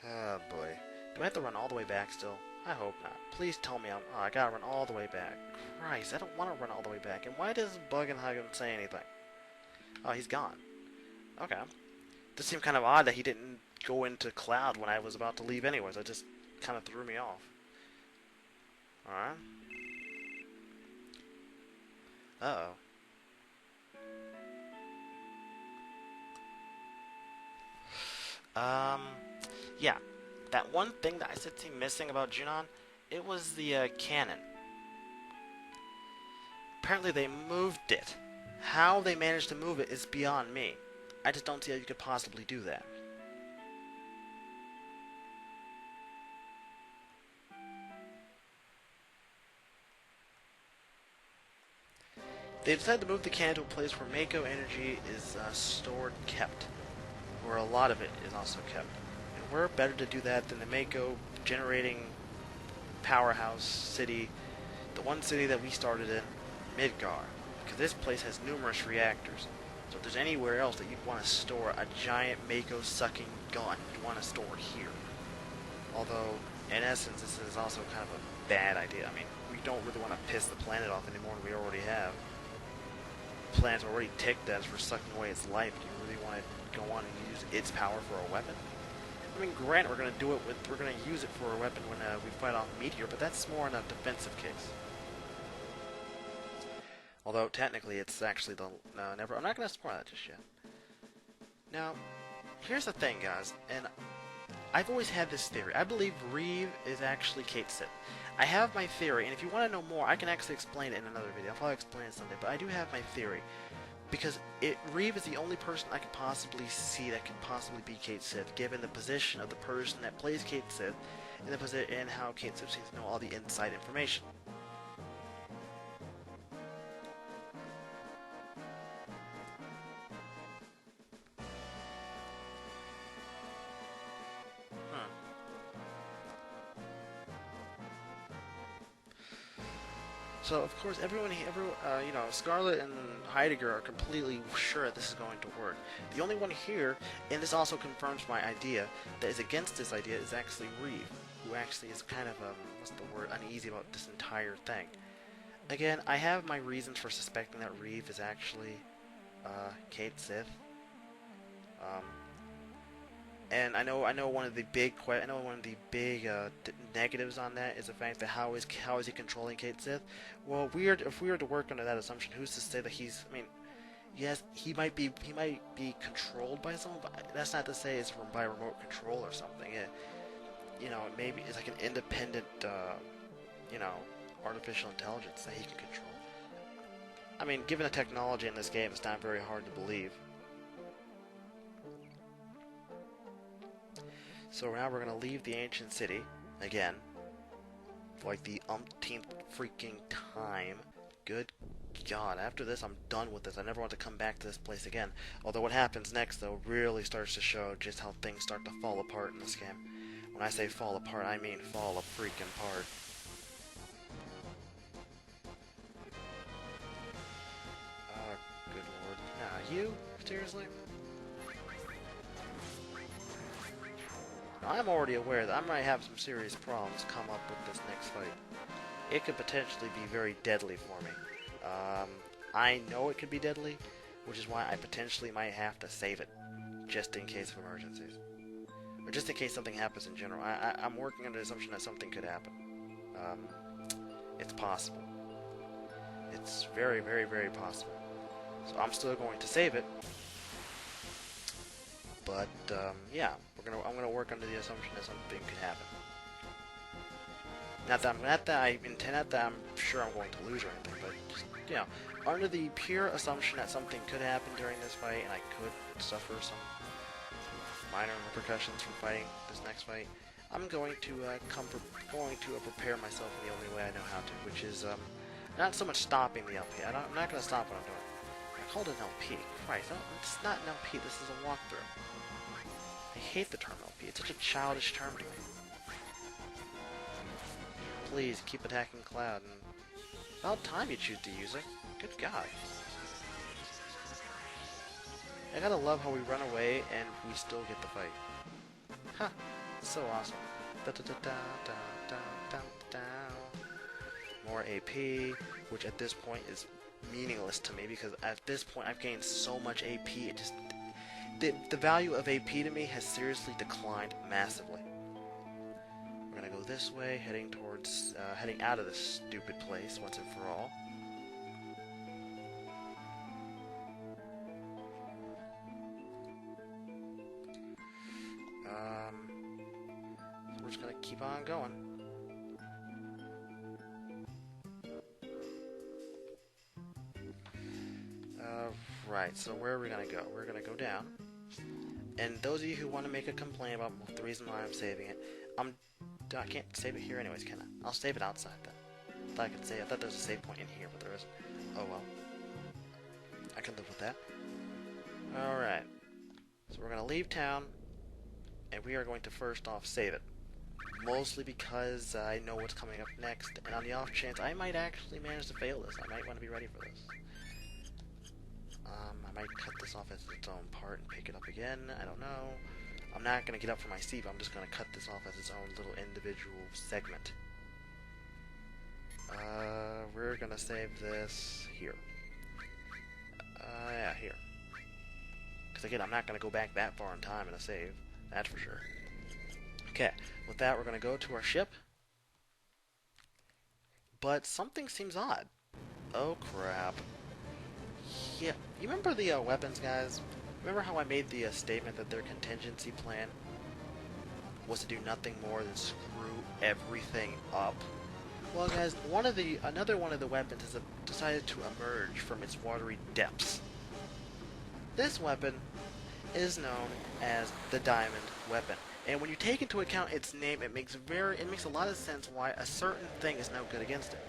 S1: Oh boy. Do I have to run all the way back still? I hope not. Please tell me I gotta run all the way back. Christ, I don't want to run all the way back. And why does Buggenhagen say anything? Oh, he's gone. Okay. This seemed kind of odd that he didn't go into Cloud when I was about to leave anyways. It just kind of threw me off. Alright. Uh-oh. Yeah. That one thing that I said seemed missing about Junon, it was the cannon. Apparently they moved it. How they managed to move it is beyond me. I just don't see how you could possibly do that. They decided to move the cannon to a place where Mako energy is stored and kept. Where a lot of it is also kept. And where better to do that than the Mako generating powerhouse city, the one city that we started in, Midgar. Because this place has numerous reactors. So if there's anywhere else that you'd want to store a giant Mako sucking gun, you'd want to store it here. Although, in essence, this is also kind of a bad idea. I mean, we don't really want to piss the planet off anymore than we already have. The planet's already ticked at us for sucking away its life. Do you really want to go on and use its power for a weapon? I mean, granted, we're going to use it for a weapon when we fight off a meteor, but that's more in a defensive case. Although, technically, it's actually the... No, never... I'm not going to spoil that just yet. Now, here's the thing, guys, and I've always had this theory. I believe Reeve is actually Kate Sith. I have my theory, and if you want to know more, I can actually explain it in another video. I'll probably explain it someday, but I do have my theory. Because Reeve is the only person I could possibly see that could possibly be Kate Sith, given the position of the person that plays Kate Sith, and how Kate Sith seems to know all the inside information. So, of course, you know, Scarlet and Heidegger are completely sure this is going to work. The only one here, and this also confirms my idea, that is against this idea is actually Reeve, who actually is kind of, what's the word, uneasy about this entire thing. Again, I have my reasons for suspecting that Reeve is actually, Kate Sith. And I know one of the big negatives on that is the fact that how is he controlling Kate Sith? Well, if we were to work under that assumption, who's to say that he's? I mean, yes, he might be controlled by someone, but that's not to say it's by remote control or something. You know, maybe it's like an independent, you know, artificial intelligence that he can control. I mean, given the technology in this game, it's not very hard to believe. So now we're going to leave the ancient city, again, for like the umpteenth freaking time. Good God, after this I'm done with this. I never want to come back to this place again. Although what happens next, though, really starts to show just how things start to fall apart in this game. When I say fall apart, I mean fall a freaking apart. Oh, good lord. Nah, you? Seriously? I'm already aware that I might have some serious problems come up with this next fight. It could potentially be very deadly for me. I know it could be deadly, which is why I potentially might have to save it, just in case of emergencies. Or just in case something happens in general. I'm working under the assumption that something could happen. It's possible. It's very, very, very possible. So I'm still going to save it. But, yeah, I'm gonna work under the assumption that something could happen. Not that I'm sure I'm going to lose or anything, but just, you know, under the pure assumption that something could happen during this fight, and I could suffer some minor repercussions from fighting this next fight, I'm going to prepare myself in the only way I know how to, which is not so much stopping the LP. I'm not gonna stop what I'm doing. I called it an LP. Christ, it's not an LP. This is a walkthrough. I hate the term LP. It's such a childish term to me. Please, keep attacking Cloud, and about time you choose to use it. Good God. I gotta love how we run away and we still get the fight. Ha! So awesome. Da da da da da da da da. More AP, which at this point is meaningless to me because at this point I've gained so much AP, it just... The value of AP to me has seriously declined massively. We're gonna go this way, heading out of this stupid place once and for all. So we're just gonna keep on going. Right, so where are we gonna go? We're gonna go down. And those of you who want to make a complaint about the reason why I'm saving it, I can't save it here anyways, can I? I'll save it outside then. I thought there was a save point in here, but there isn't. Oh well. I can live with that. Alright. So we're gonna leave town, and we are going to first off save it. Mostly because I know what's coming up next, and on the off chance I might actually manage to fail this. I might want to be ready for this. I might cut this off as its own part and pick it up again. I don't know. I'm not going to get up from my seat, but I'm just going to cut this off as its own little individual segment. We're going to save this here. Yeah, here. Because again, I'm not going to go back that far in time in a save. That's for sure. Okay, with that, we're going to go to our ship. But something seems odd. Oh, crap. Yeah, you remember the weapons, guys? Remember how I made the statement that their contingency plan was to do nothing more than screw everything up? Well, guys, another one of the weapons has decided to emerge from its watery depths. This weapon is known as the Diamond Weapon, and when you take into account its name, it makes a lot of sense why a certain thing is no good against it.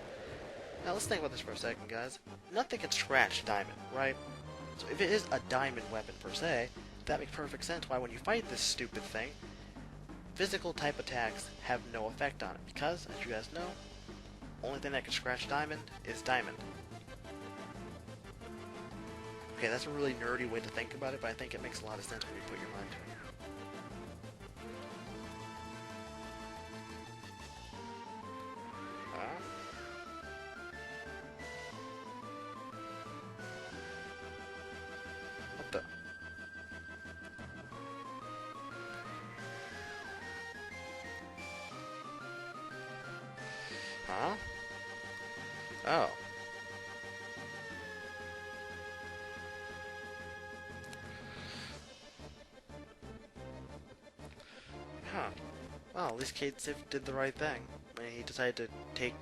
S1: Now let's think about this for a second, guys. Nothing can scratch diamond, right? So if it is a diamond weapon per se, that makes perfect sense why when you fight this stupid thing, physical type attacks have no effect on it, because, as you guys know, only thing that can scratch diamond is diamond. Okay, that's a really nerdy way to think about it, but I think it makes a lot of sense when you put your mind to it. What the? Huh? Oh. Huh. Well, at least Kate Sif did the right thing when he decided to take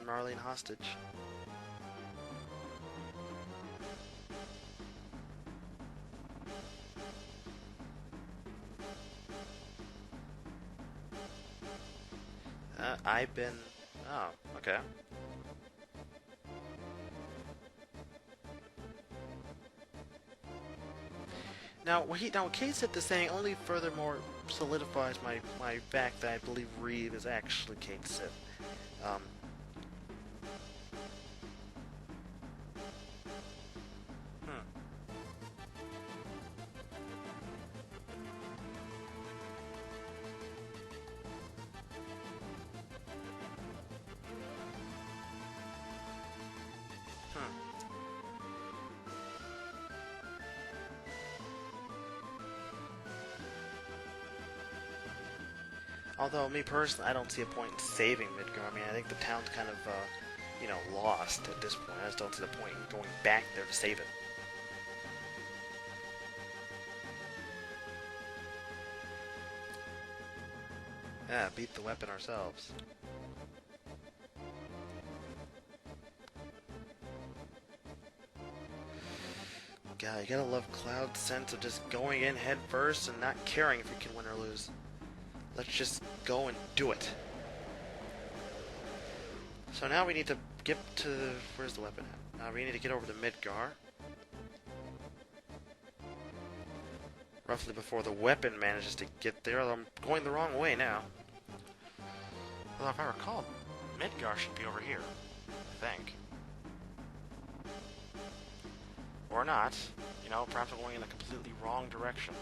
S1: Marlene hostage. I've been... Oh, okay. Now, what Kate said this saying only furthermore solidifies my fact that I believe Reeve is actually Kate Sif. Although, me personally, I don't see a point in saving Midgar. I mean, I think the town's kind of, you know, lost at this point. I just don't see the point in going back there to save it. Yeah, beat the weapon ourselves. God, you gotta love Cloud's sense of just going in head first and not caring if you can win or lose. Let's just go and do it. So now we need to get to... Where's the weapon at? We need to get over to Midgar. Roughly before the weapon manages to get there, although I'm going the wrong way now. Although if I recall, Midgar should be over here. I think. Or not. You know, perhaps I'm going in a completely wrong direction.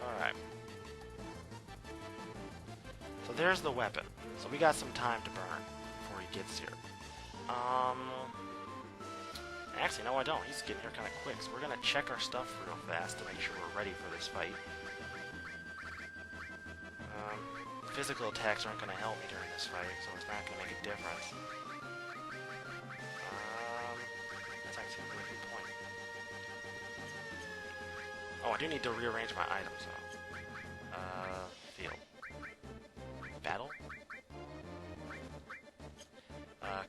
S1: Alright. So there's the weapon. So we got some time to burn before he gets here. Actually, no I don't. He's getting here kind of quick, so we're going to check our stuff real fast to make sure we're ready for this fight. Physical attacks aren't going to help me during this fight, so it's not going to make a difference. That's actually a really good point. Oh, I do need to rearrange my items, though. Field. Battle?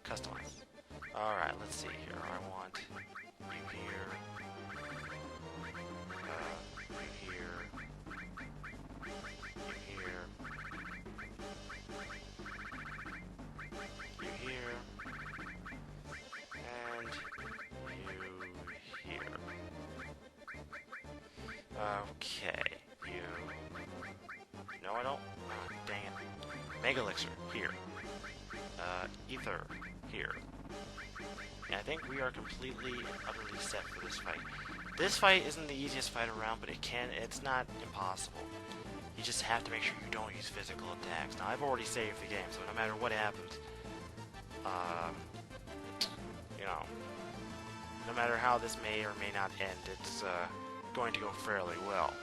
S1: Customize. Alright, let's see here. I want you here. You here. You here. You here. And you here. Okay. You... No, I don't. Dang it. Mega Elixir, here. Ether, here. And I think we are completely, utterly set for this fight. This fight isn't the easiest fight around, but it's not impossible. You just have to make sure you don't use physical attacks. Now, I've already saved the game, so no matter what happens, you know, no matter how this may or may not end, it's going to go fairly well.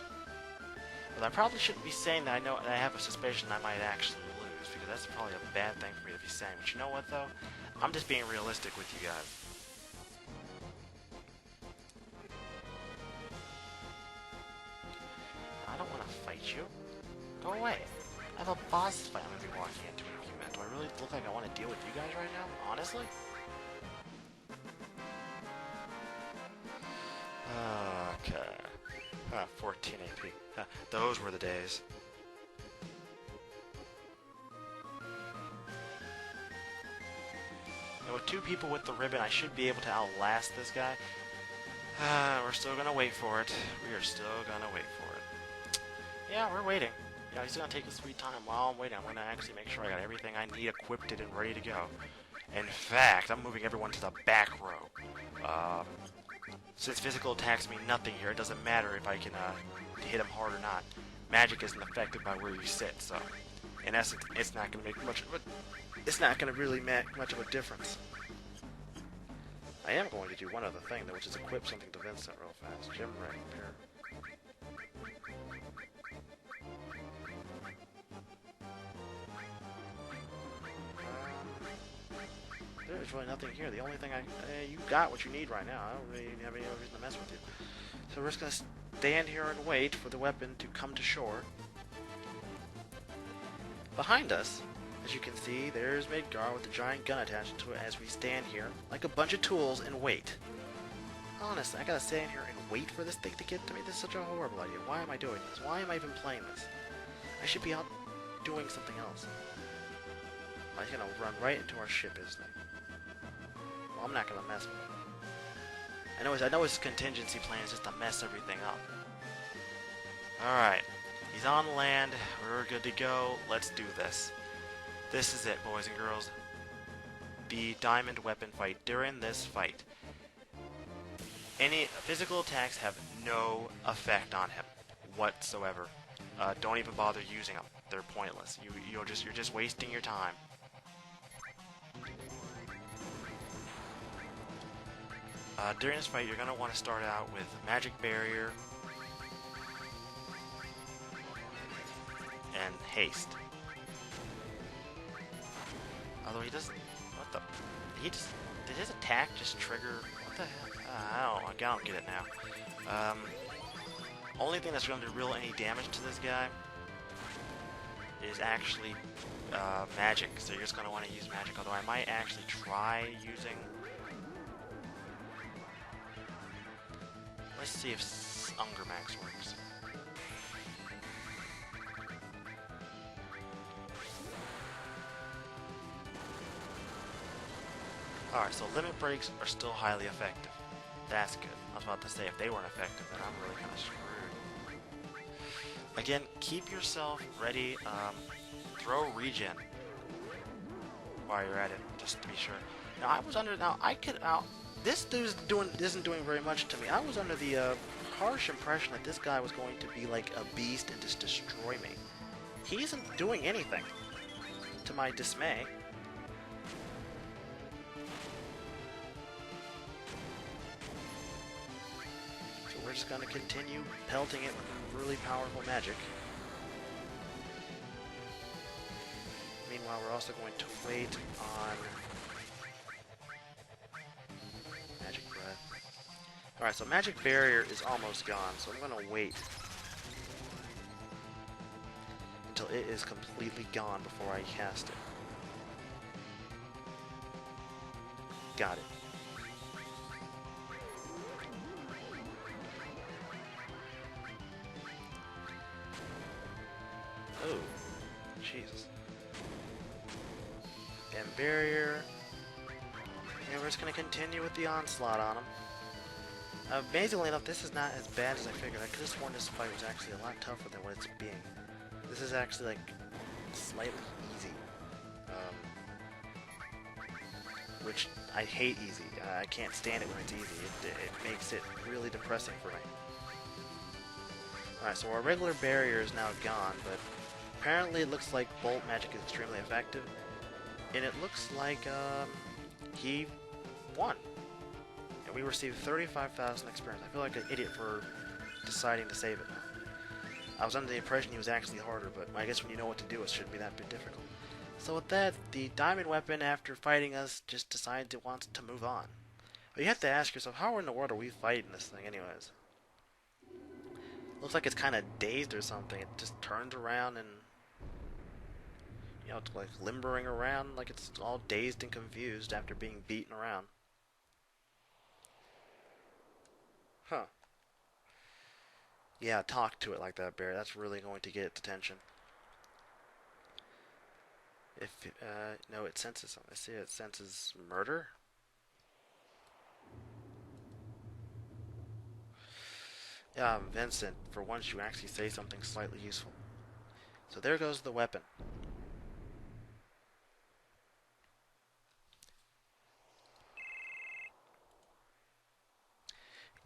S1: But I probably shouldn't be saying that. I know I have a suspicion I might actually lose, because that's probably a bad thing for me to be saying. But you know what, though? I'm just being realistic with you guys. I don't want to fight you. Go away. I have a boss fight I'm going to be walking into in a few minutes. Do I really look like I want to deal with you guys right now? Honestly? Okay. 14 AP. Those were the days. And with 2 people with the ribbon, I should be able to outlast this guy. We're still gonna wait for it. We are still gonna wait for it. Yeah, we're waiting. Yeah, he's gonna take his sweet time while I'm waiting. I'm gonna actually make sure I got everything I need equipped and ready to go. In fact, I'm moving everyone to the back row. Since physical attacks mean nothing here, it doesn't matter if I can hit him hard or not. Magic isn't affected by where you sit, so in essence, it's not going to make much of a. It's not going to really make much of a difference. I am going to do one other thing, though, which is equip something to Vincent real fast. Gem Rat Repair. There's really nothing here. The only thing you got what you need right now. I don't really have any other reason to mess with you. So we're just gonna stand here and wait for the weapon to come to shore. Behind us, as you can see, there's Midgar with a giant gun attached to it as we stand here like a bunch of tools and wait. Honestly, I gotta stand here and wait for this thing to get to me. This is such a horrible idea. Why am I doing this? Why am I even playing this? I should be out doing something else. He's gonna run right into our ship, isn't he? Well, I'm not gonna mess with him. I know his contingency plan is just to mess everything up. Alright. He's on land. We're good to go. Let's do this. This is it, boys and girls. The diamond weapon fight. During this fight, any physical attacks have no effect on him whatsoever. Don't even bother using them. They're pointless. You're just wasting your time. During this fight, you're going to want to start out with Magic Barrier and Haste. Although he doesn't... What the... Did his attack just trigger... What the hell? I don't get it now. Only thing that's going to do any damage to this guy is actually magic. So you're just going to want to use magic. Although I might actually try using... Let's see if Ungermax works. Alright, so limit breaks are still highly effective. That's good. I was about to say, if they weren't effective, then I'm really kind of screwed. Again, keep yourself ready. Throw regen while you're at it, just to be sure. Now, I was under... Now, I could... This dude isn't doing very much to me. I was under the harsh impression that this guy was going to be like a beast and just destroy me. He isn't doing anything, to my dismay. So we're just going to continue pelting it with really powerful magic. Meanwhile, we're also going to wait on... Alright, so Magic Barrier is almost gone, so I'm going to wait until it is completely gone before I cast it. Got it. Oh, Jesus. And Barrier. And we're just going to continue with the onslaught on him. Amazingly enough, this is not as bad as I figured. I could have sworn this fight was actually a lot tougher than what it's being. This is actually, like, slightly easy. which I hate easy. I can't stand it when it's easy. It makes it really depressing for me. Alright, so our regular barrier is now gone, but apparently it looks like bolt magic is extremely effective, and it looks like he won. And we received 35,000 experience. I feel like an idiot for deciding to save it now. I was under the impression he was actually harder, but I guess when you know what to do, it shouldn't be that bit difficult. So with that, the diamond weapon, after fighting us, just decides it wants to move on. But you have to ask yourself, how in the world are we fighting this thing anyways? Looks like it's kind of dazed or something. It just turns around and, you know, it's like limbering around like it's all dazed and confused after being beaten around. Huh. Yeah, talk to it like that, Bear. That's really going to get its attention. If, no, it senses something. I see it senses murder. Yeah, Vincent, for once you actually say something slightly useful. So there goes the weapon.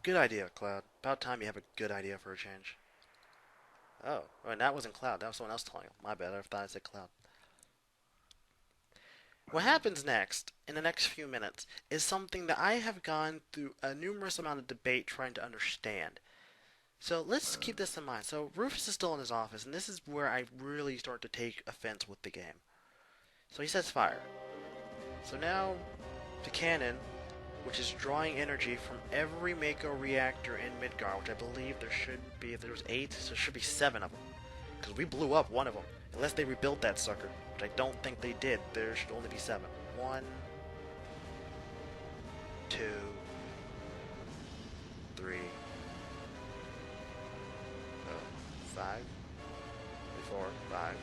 S1: Good idea, Cloud. About time you have a good idea for a change. Oh, and that wasn't Cloud. That was someone else telling him. My bad, I thought I said Cloud. What happens next, in the next few minutes, is something that I have gone through a numerous amount of debate trying to understand. So let's keep this in mind. So Rufus is still in his office, and this is where I really start to take offense with the game. So he says fire. So now the cannon, which is drawing energy from every Mako reactor in Midgar, which I believe there should be, if there was 8, so there should be 7 of them. Because we blew up one of them. Unless they rebuilt that sucker, which I don't think they did. There should only be 7. 1, 2, 3, 5, 4, 5,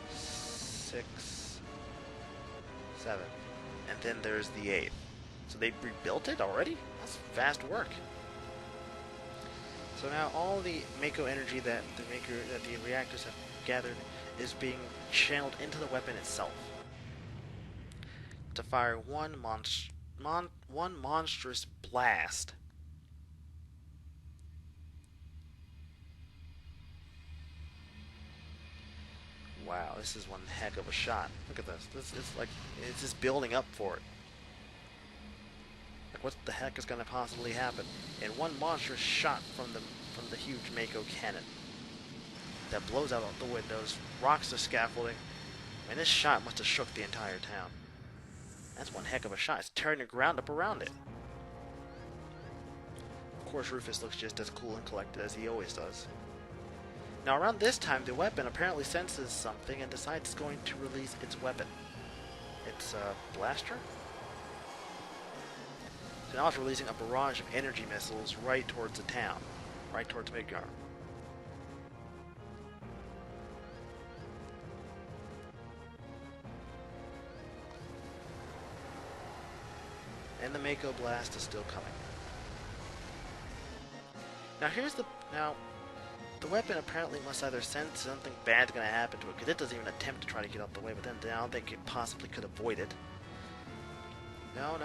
S1: 6, 7. And then there's the 8th. So they rebuilt it already? That's fast work. So now all the Mako energy that the reactors have gathered is being channeled into the weapon itself to fire one monstrous blast. Wow, this is one heck of a shot. Look at this. This is like, it's just building up for it. Like, what the heck is going to possibly happen? And one monstrous shot from the huge Mako cannon that blows out the windows, rocks the scaffolding. And this shot must have shook the entire town. That's one heck of a shot. It's tearing the ground up around it. Of course, Rufus looks just as cool and collected as he always does. Now, around this time, the weapon apparently senses something and decides it's going to release its weapon. Its blaster? So now it's releasing a barrage of energy missiles right towards the town. Right towards Midgar. And the Mako blast is still coming. Now the weapon apparently must either sense something bad's going to happen to it, because it doesn't even attempt to try to get out the way, but then I don't think it possibly could avoid it. No,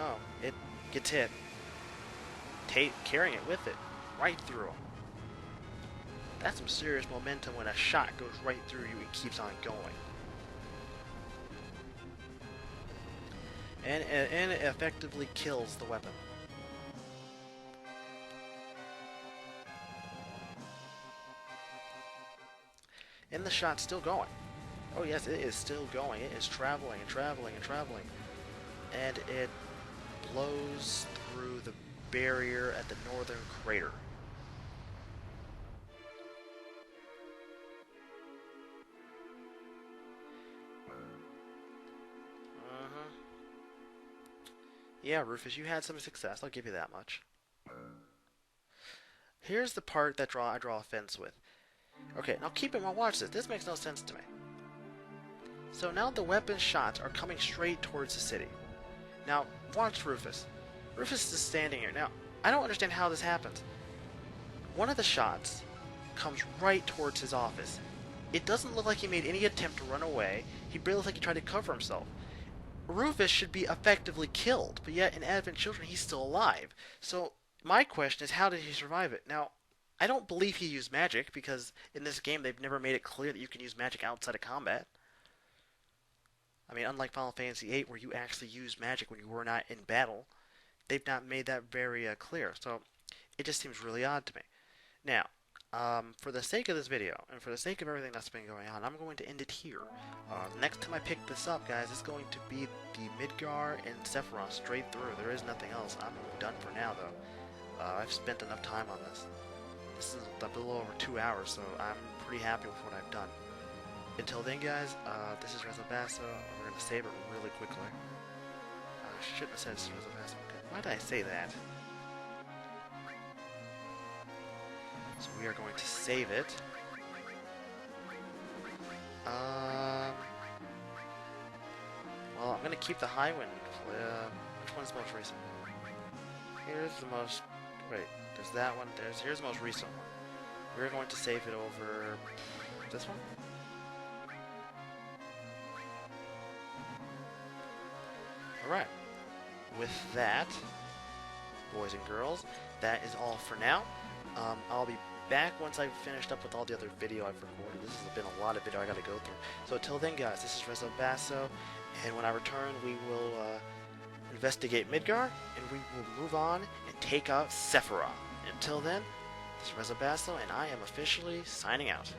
S1: it gets hit. Carrying it with it, right through him. That's some serious momentum when a shot goes right through you and keeps on going. And it effectively kills the weapon. And the shot's still going. Oh yes, it is still going. It is traveling and traveling and traveling. And it blows through the barrier at the northern crater. Yeah, Rufus, you had some success. I'll give you that much. Here's the part that I draw a fence with. Okay, now keep in mind, watch this. This makes no sense to me. So now the weapon shots are coming straight towards the city. Now, watch Rufus. Rufus is standing here. Now, I don't understand how this happens. One of the shots comes right towards his office. It doesn't look like he made any attempt to run away. He barely looks like he tried to cover himself. Rufus should be effectively killed, but yet in Advent Children he's still alive. So my question is, how did he survive it? Now, I don't believe he used magic because in this game they've never made it clear that you can use magic outside of combat. I mean, unlike Final Fantasy VIII, where you actually use magic when you were not in battle, they've not made that very clear. So it just seems really odd to me. Now, for the sake of this video, and for the sake of everything that's been going on, I'm going to end it here. Next time I pick this up, guys, it's going to be the Midgar and Sephiroth straight through. There is nothing else. I'm done for now, though. I've spent enough time on this. This is a little over 2 hours, so I'm pretty happy with what I've done. Until then, guys, this is Resobaso. We're going to save it really quickly. I shouldn't have said this is Resobaso. Why did I say that? So we are going to save it. Well, I'm going to keep the High Wind. Which one's the most recent? Here's the most... Wait, there's that one. Here's the most recent one. We're going to save it over... this one? Alright. With that, boys and girls, that is all for now. I'll be back once I've finished up with all the other video I've recorded. This has been a lot of video I gotta go through. So until then, guys, this is Resobaso, and when I return, we will investigate Midgar, and we will move on and take out Sephiroth. Until then, this is Resobaso, and I am officially signing out.